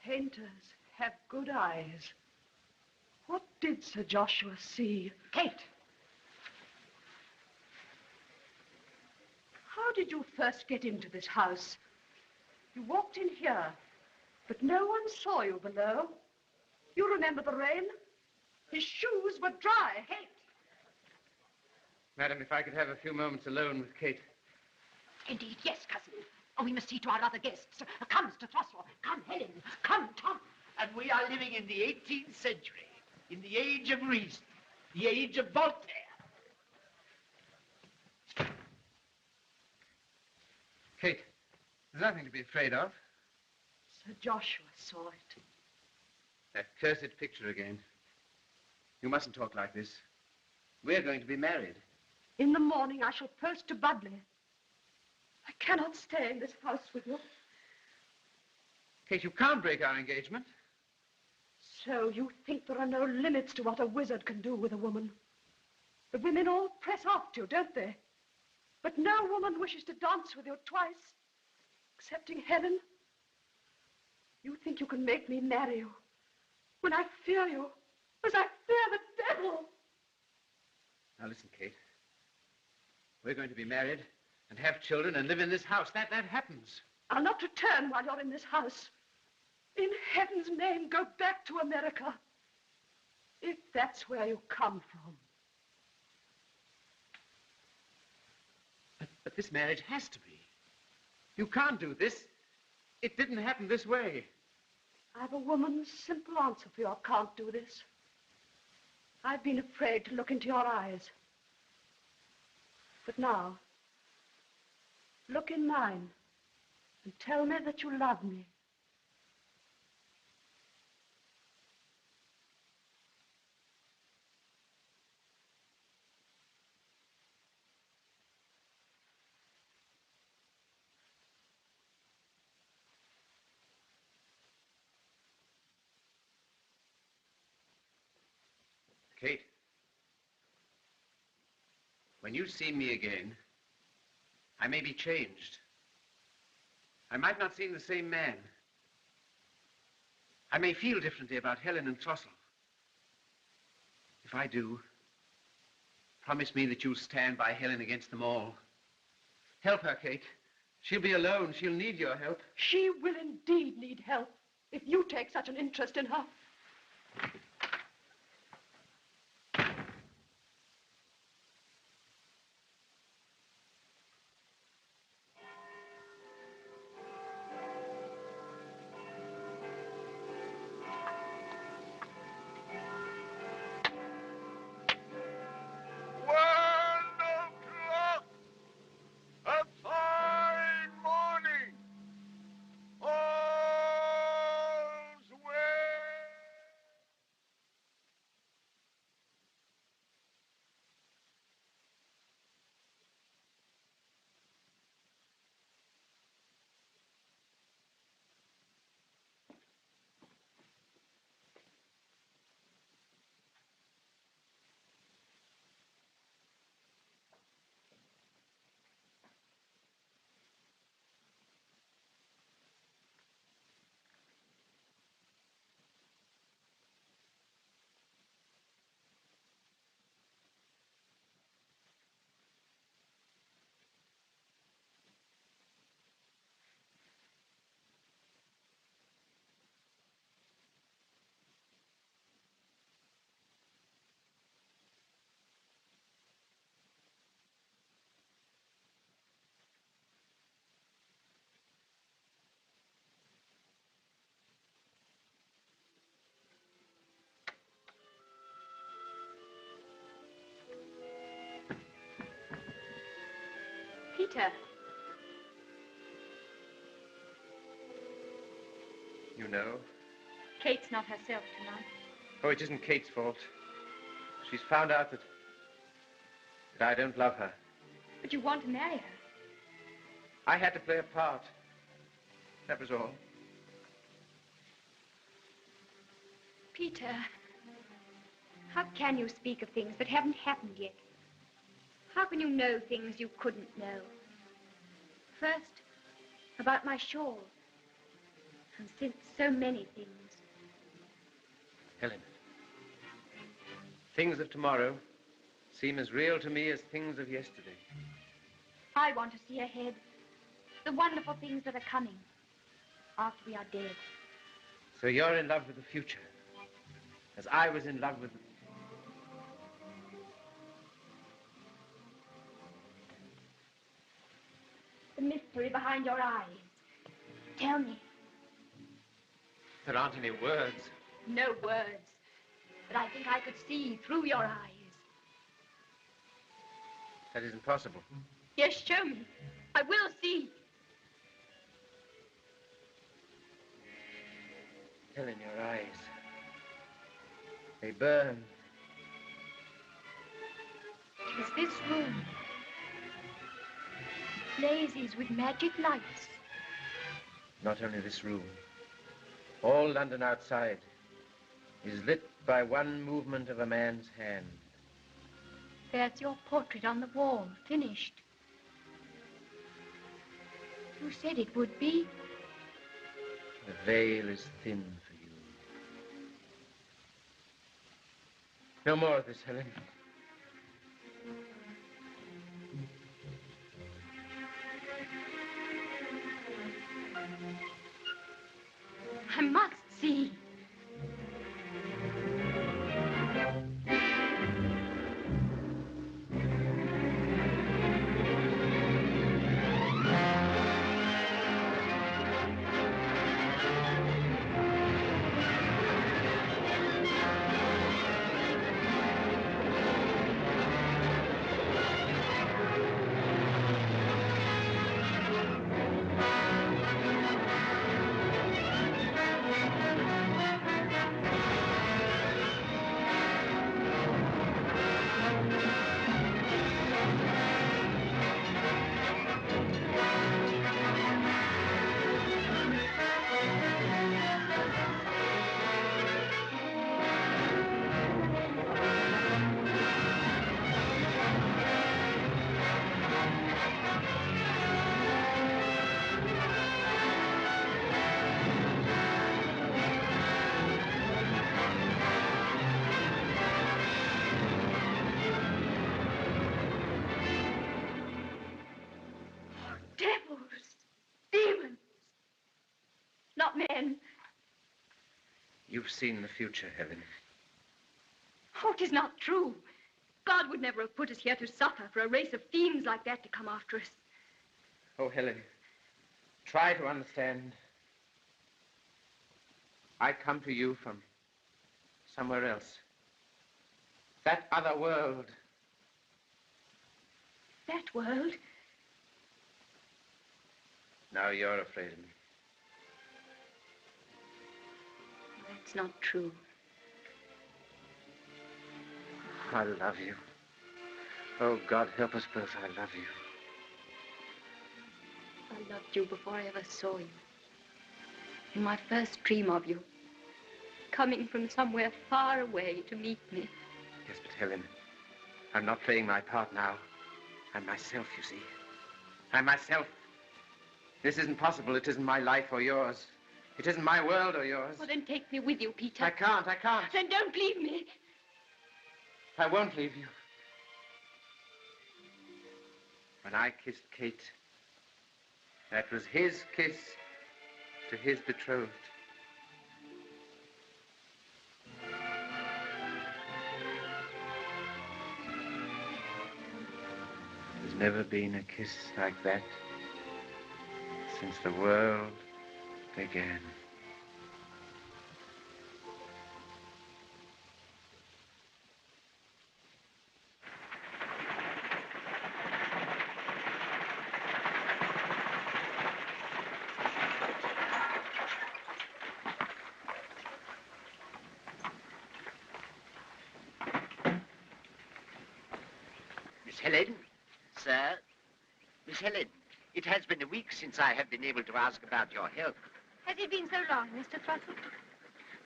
Painters have good eyes. What did Sir Joshua see? Kate! How did you first get into this house? You walked in here, but no one saw you below. You remember the rain? His shoes were dry. Kate! Madam, if I could have a few moments alone with Kate. Indeed, yes, cousin. Oh, we must see to our other guests. Come, Mr. Throstle. Come, Helen. Come, Tom. And we are living in the 18th century, in the age of reason, the age of Voltaire. Kate, there's nothing to be afraid of. Sir Joshua saw it. That cursed picture again. You mustn't talk like this. We're going to be married. In the morning, I shall post to Budley. I cannot stay in this house with you. Kate, you can't break our engagement. So you think there are no limits to what a wizard can do with a woman? The women all press after you, don't they? But no woman wishes to dance with you twice, excepting Helen. You think you can make me marry you when I fear you as I fear the devil. Now listen, Kate. We're going to be married and have children and live in this house. That happens. I'll not return while you're in this house. In heaven's name, go back to America. If that's where you come from. But this marriage has to be. You can't do this. It didn't happen this way. I've a woman's simple answer for your can't do this. I've been afraid to look into your eyes. But now, look in mine and tell me that you love me. Kate, when you see me again, I may be changed. I might not seem the same man. I may feel differently about Helen and Throstle. If I do, promise me that you'll stand by Helen against them all. Help her, Kate. She'll be alone. She'll need your help. She will indeed need help if you take such an interest in her. Peter. You know? Kate's not herself tonight. Oh, it isn't Kate's fault. She's found out that I don't love her. But you want to marry her. I had to play a part. That was all. Peter, how can you speak of things that haven't happened yet? How can you know things you couldn't know? First, about my shawl. And since so many things. Helen, things of tomorrow seem as real to me as things of yesterday. I want to see ahead. The wonderful things that are coming after we are dead. So you're in love with the future, as I was in love with the... The mystery behind your eyes. Tell me. There aren't any words. No words. But I think I could see through your eyes. That isn't possible. Yes, show me. I will see. Helen, your eyes. They burn. Is this room blazes with magic lights? Not only this room. All London outside is lit by one movement of a man's hand. There's your portrait on the wall, finished. You said it would be. The veil is thin for you. No more of this, Helen. I must see. Not men. You've seen the future, Helen. Oh, it is not true. God would never have put us here to suffer for a race of fiends like that to come after us. Oh, Helen, try to understand. I come to you from somewhere else. That other world. That world? Now you're afraid of me. That's not true. I love you. Oh, God, help us both. I love you. I loved you before I ever saw you. In my first dream of you. Coming from somewhere far away to meet me. Yes, but Helen, I'm not playing my part now. I'm myself, you see. I'm myself. This isn't possible. It isn't my life or yours. It isn't my world or yours. Well, then take me with you, Peter. I can't. Then don't leave me. I won't leave you. When I kissed Kate, that was his kiss to his betrothed. There's never been a kiss like that since the world began. Miss Helen, sir. Miss Helen, it has been a week since I have been able to ask about your health. Has it been so long, Mr. Throttle?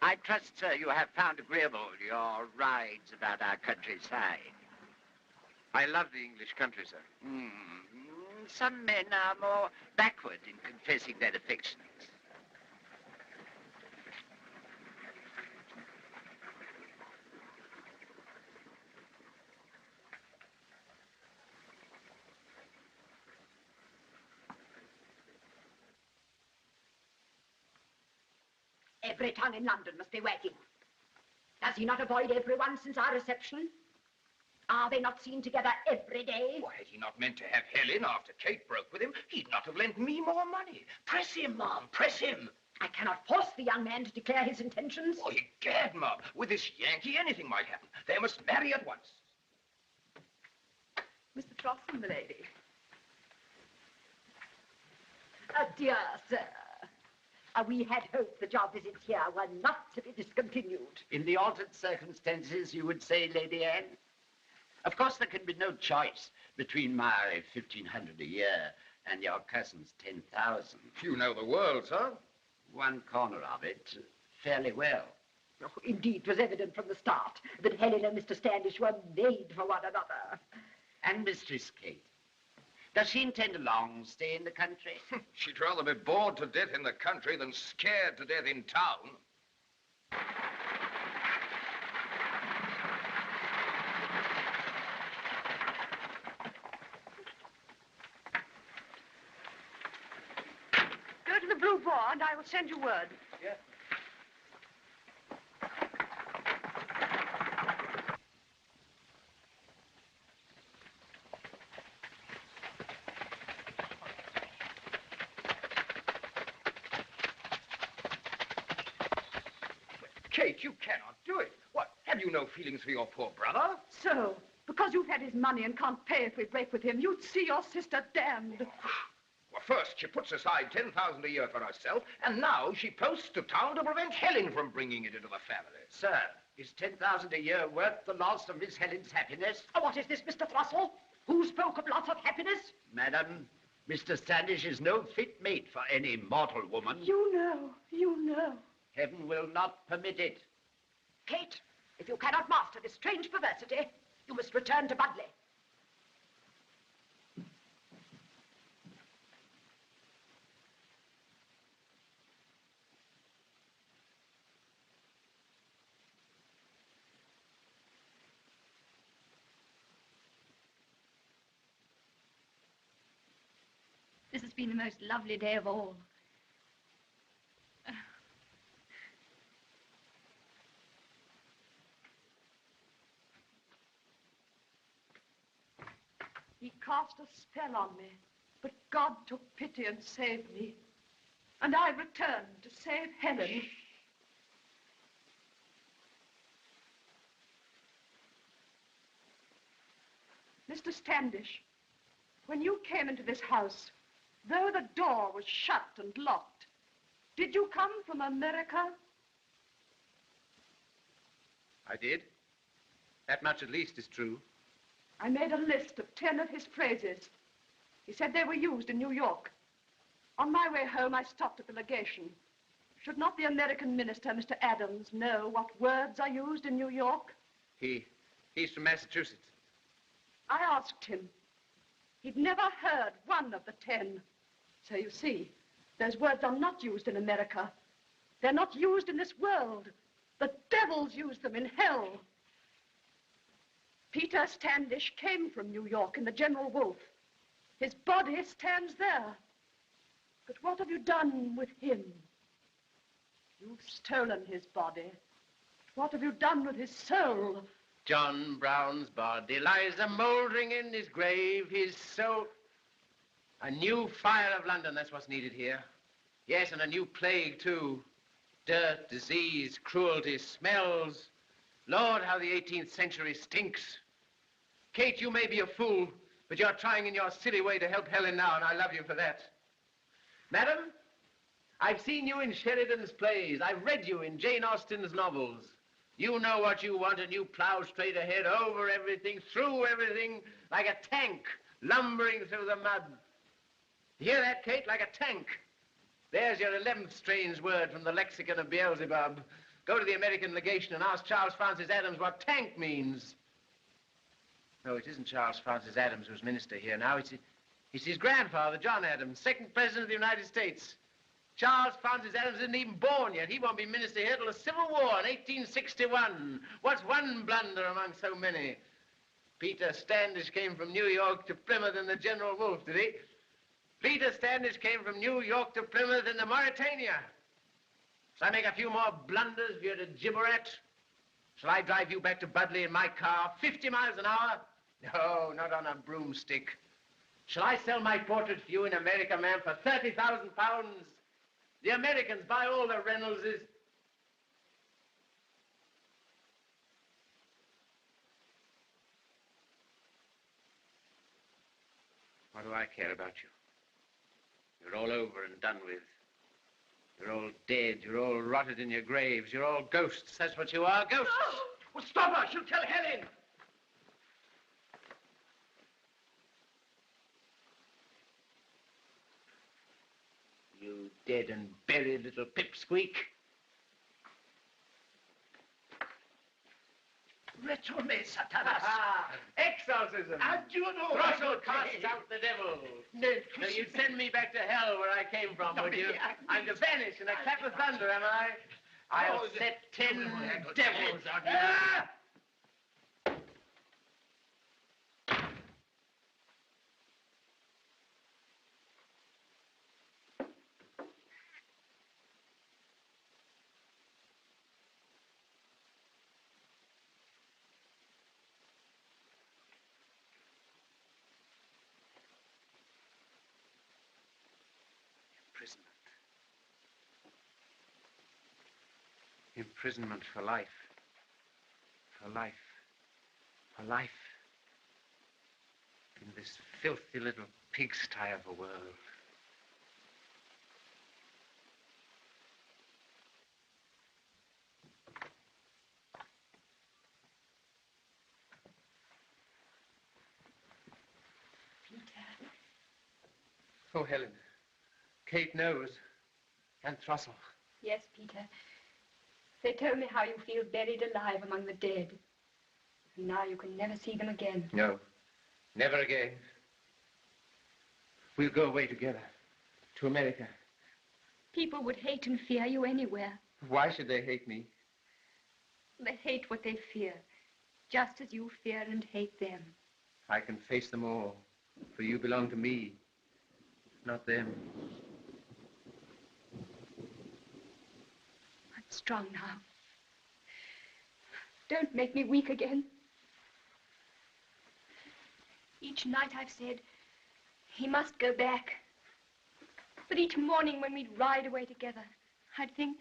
I trust, sir, you have found agreeable your rides about our countryside. I love the English country, sir. Some men are more backward in confessing their affections. Every tongue in London must be wagging. Does he not avoid everyone since our reception? Are they not seen together every day? Why, had he not meant to have Helen after Kate broke with him, he'd not have lent me more money. Press him, Mom, press him. I cannot force the young man to declare his intentions. Oh, egad, Mom. With this Yankee, anything might happen. They must marry at once. Mr. Trosson, milady. Dear sir, we had hoped that your visits here were not to be discontinued. In the altered circumstances, you would say, Lady Anne? Of course, there can be no choice between my 1,500 a year and your cousin's 10,000. You know the world, sir. One corner of it fairly well. Oh, indeed, it was evident from the start that Helen and Mr. Standish were made for one another. And Mistress Kate? Does she intend a long stay in the country? She'd rather be bored to death in the country than scared to death in town. Go to the Blue Boar and I will send you word. Yes. Kate, you cannot do it. What, have you no feelings for your poor brother? So, because you've had his money and can't pay if we break with him, you'd see your sister damned. Well, first she puts aside 10,000 a year for herself, and now she posts to town to prevent Helen from bringing it into the family. Sir, is 10,000 a year worth the loss of Miss Helen's happiness? Oh, what is this, Mr. Throstle? Who spoke of lots of happiness? Madam, Mr. Standish is no fit mate for any mortal woman. You know. Heaven will not permit it. Kate, if you cannot master this strange perversity, you must return to Budley. This has been the most lovely day of all. He cast a spell on me, but God took pity and saved me. And I returned to save Helen. Mr. Standish, when you came into this house, though the door was shut and locked, did you come from America? I did. That much at least is true. I made a list of 10 of his phrases. He said they were used in New York. On my way home, I stopped at the legation. Should not the American minister, Mr. Adams, know what words are used in New York? He's from Massachusetts. I asked him. He'd never heard one of the 10. So you see, those words are not used in America. They're not used in this world. The devils use them in hell. Peter Standish came from New York in the General Wolfe. His body stands there. But what have you done with him? You've stolen his body. What have you done with his soul? John Brown's body lies a-mouldering in his grave, his soul. A new fire of London, that's what's needed here. Yes, and a new plague, too. Dirt, disease, cruelty, smells. Lord, how the 18th century stinks. Kate, you may be a fool, but you're trying in your silly way to help Helen now, and I love you for that. Madam, I've seen you in Sheridan's plays. I've read you in Jane Austen's novels. You know what you want, and you plow straight ahead, over everything, through everything, like a tank, lumbering through the mud. You hear that, Kate? Like a tank. There's your 11th strange word from the lexicon of Beelzebub. Go to the American legation and ask Charles Francis Adams what tank means. No, it isn't Charles Francis Adams who's minister here now. It's his grandfather, John Adams, second president of the United States. Charles Francis Adams isn't even born yet. He won't be minister here till the Civil War in 1861. What's one blunder among so many? Peter Standish came from New York to Plymouth in the General Wolfe, did he? Peter Standish came from New York to Plymouth in the Mauretania. Shall I make a few more blunders for you to gibber at? Shall I drive you back to Budley in my car, 50 miles an hour? No, not on a broomstick. Shall I sell my portrait for you in America, ma'am, for 30,000 pounds? The Americans buy all the Reynoldses. What do I care about you? You're all over and done with. You're all dead. You're all rotted in your graves. You're all ghosts. That's what you are, ghosts. No! Well, stop her. She'll tell Helen. You dead and buried little pipsqueak. Retome, Satanas. Exorcism. Adieu, no. Russell casts out the devil. So you'd send me back to hell where I came from, would you? I'm to vanish in a clap of thunder, am I? I'll set 10 devils on you. Imprisonment for life. For life. For life. In this filthy little pigsty of a world. Peter. Oh, Helen. Kate knows. And Trussell. Yes, Peter. They told me how you feel buried alive among the dead. And now you can never see them again. No. Never again. We'll go away together. To America. People would hate and fear you anywhere. Why should they hate me? They hate what they fear, just as you fear and hate them. I can face them all, for you belong to me, not them. I'm strong now. Don't make me weak again. Each night I've said, he must go back. But each morning when we'd ride away together, I'd think,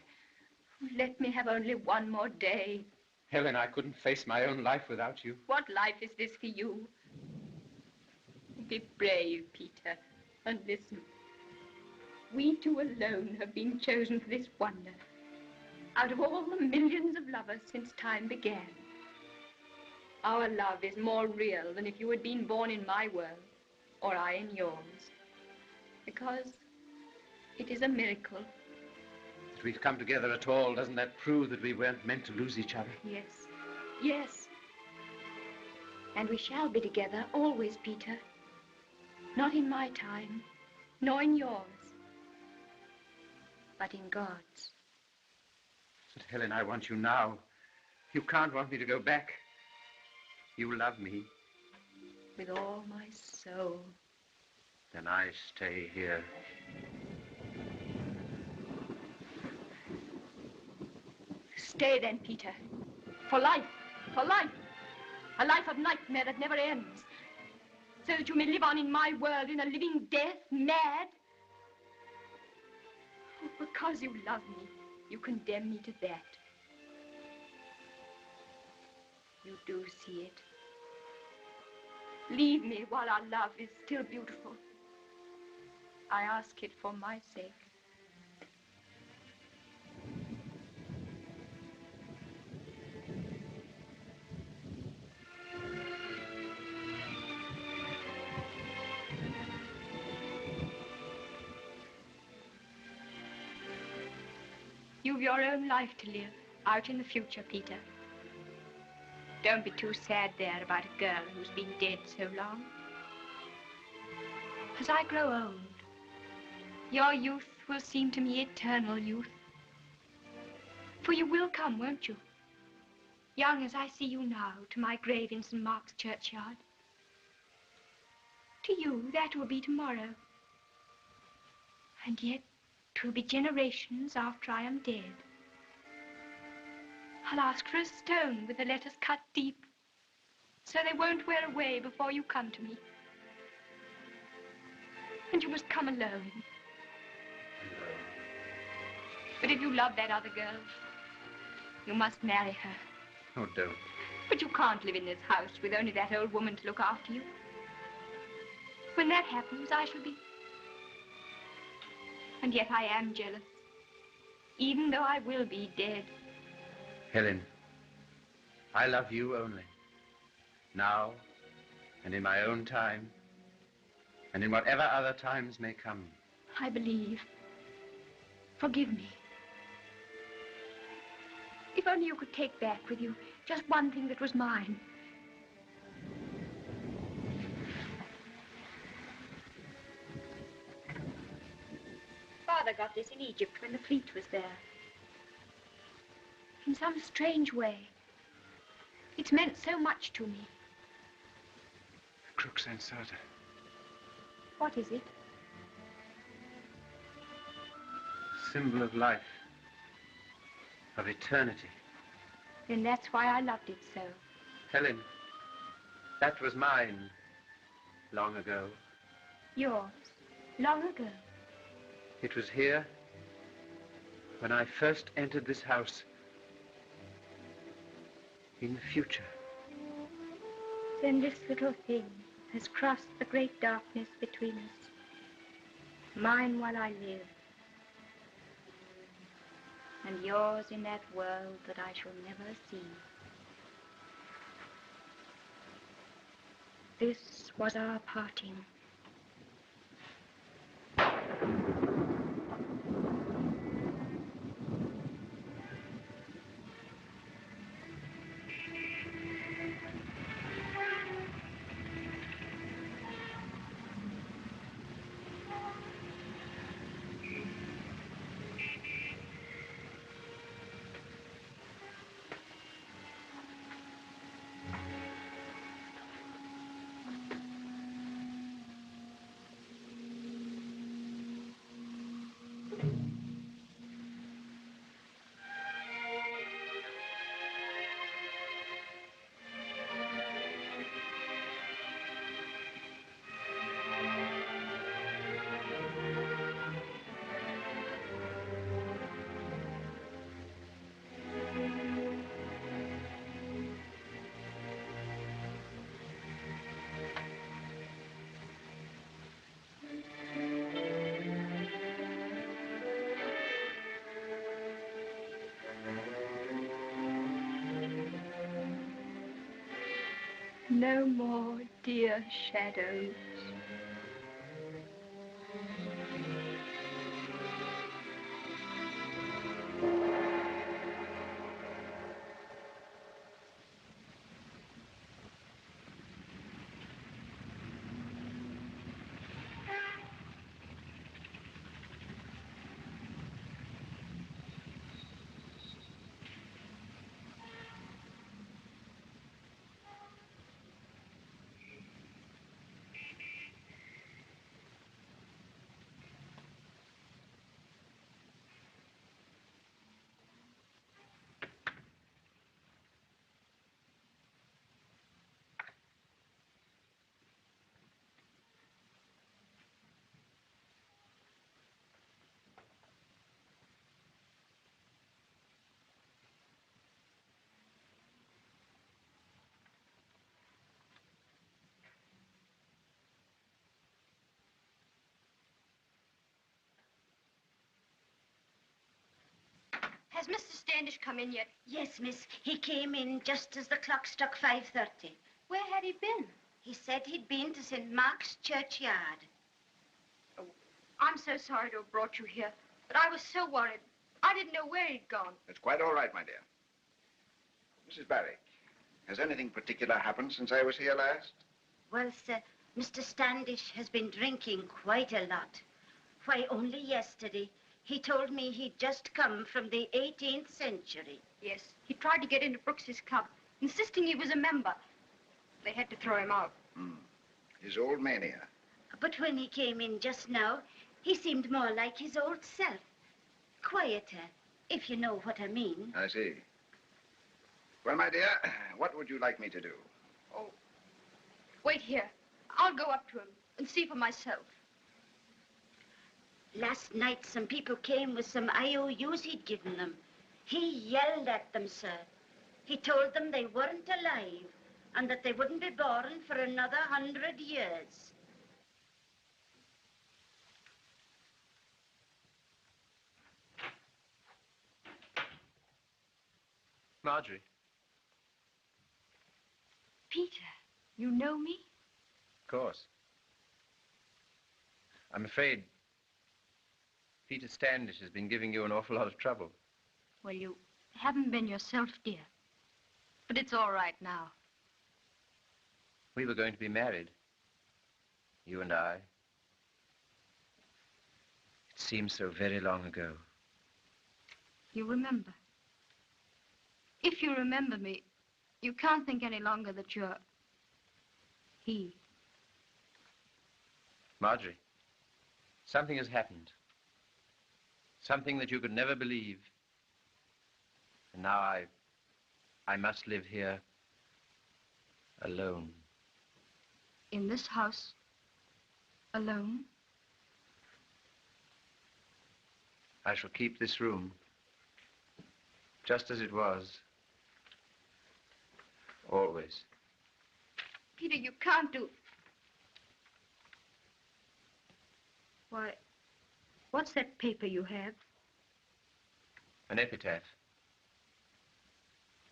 let me have only one more day. Helen, I couldn't face my own life without you. What life is this for you? Be brave, Peter, and listen. We two alone have been chosen for this wonder. Out of all the millions of lovers since time began. Our love is more real than if you had been born in my world, or I in yours. Because it is a miracle. That we've come together at all, doesn't that prove that we weren't meant to lose each other? Yes, yes. And we shall be together always, Peter. Not in my time, nor in yours, but in God's. But Helen, I want you now. You can't want me to go back. You love me. With all my soul. Then I stay here. Stay then, Peter. For life. For life. A life of nightmare that never ends. So that you may live on in my world in a living death, mad. Oh, because you love me, you condemn me to that. You do see it. Leave me while our love is still beautiful. I ask it for my sake. You've your own life to live, out in the future, Peter. Don't be too sad there about a girl who's been dead so long. As I grow old, your youth will seem to me eternal youth. For you will come, won't you? Young as I see you now, to my grave in St. Mark's churchyard. To you, that will be tomorrow. And yet, 'twill be generations after I am dead. I'll ask for a stone with the letters cut deep, so they won't wear away before you come to me. And you must come alone. But if you love that other girl, you must marry her. Oh, don't. But you can't live in this house with only that old woman to look after you. When that happens, I shall be... And yet I am jealous, even though I will be dead. Helen, I love you only. Now, and in my own time, and in whatever other times may come. I believe. Forgive me. If only you could take back with you just one thing that was mine. Father got this in Egypt when the fleet was there. In some strange way, it's meant so much to me. The crux ansata. What is it? Symbol of life, of eternity. Then that's why I loved it so. Helen, that was mine long ago. Yours, long ago. It was here when I first entered this house. In the future. Then this little thing has crossed the great darkness between us. Mine while I live. And yours in that world that I shall never see. This was our parting. No more dear shadows. Has Mr. Standish come in yet? Yes, miss. He came in just as the clock struck 5:30. Where had he been? He said he'd been to St. Mark's churchyard. Oh, I'm so sorry to have brought you here, but I was so worried. I didn't know where he'd gone. It's quite all right, my dear. Mrs. Barrick, has anything particular happened since I was here last? Well, sir, Mr. Standish has been drinking quite a lot. Why, only yesterday, he told me he'd just come from the 18th century. Yes, he tried to get into Brooks's club, insisting he was a member. They had to throw him out. His old mania. But when he came in just now, he seemed more like his old self. Quieter, if you know what I mean. I see. Well, my dear, what would you like me to do? Oh, wait here. I'll go up to him and see for myself. Last night, some people came with some IOUs he'd given them. He yelled at them, sir. He told them they weren't alive and that they wouldn't be born for another 100 years. Marjorie. Peter, you know me? Of course. I'm afraid Peter Standish has been giving you an awful lot of trouble. Well, you haven't been yourself, dear. But it's all right now. We were going to be married. You and I. It seems so very long ago. You remember. If you remember me, you can't think any longer that you're he. Marjorie, something has happened. Something that you could never believe. And now I must live here alone. In this house, alone? I shall keep this room just as it was. Always. Peter, you can't do... Why, what's that paper you have? An epitaph.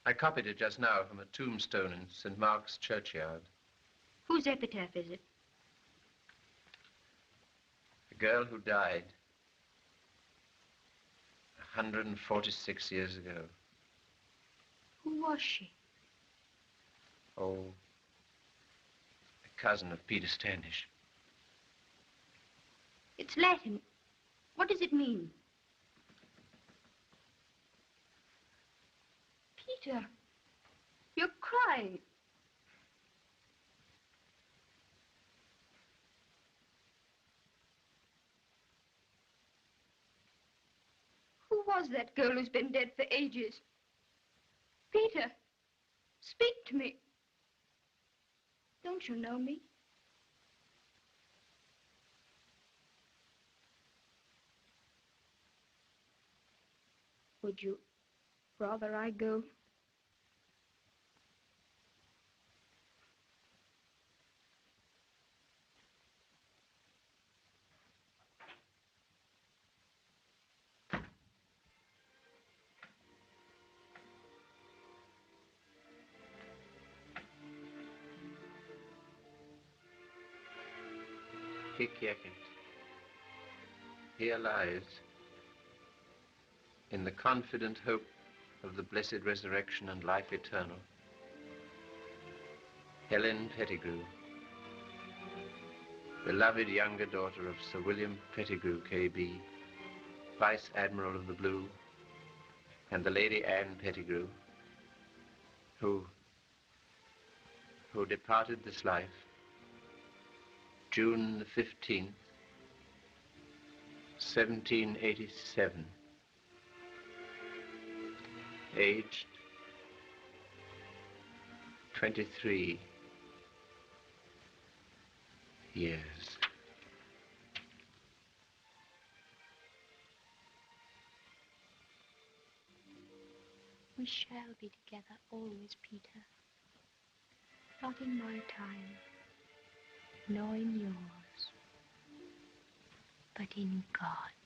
I copied it just now from a tombstone in St. Mark's churchyard. Whose epitaph is it? The girl who died 146 years ago. Who was she? Oh, a cousin of Peter Standish. It's Latin. What does it mean? Peter, you're crying. Who was that girl who's been dead for ages? Peter, speak to me. Don't you know me? Would you rather I go? Hic jacet. Here lies, in the confident hope of the blessed resurrection and life eternal, Helen Pettigrew, beloved younger daughter of Sir William Pettigrew, K.B., Vice Admiral of the Blue, and the Lady Anne Pettigrew, who departed this life June the 15th, 1787, aged 23 years. We shall be together always, Peter. Not in my time, nor in yours, but in God.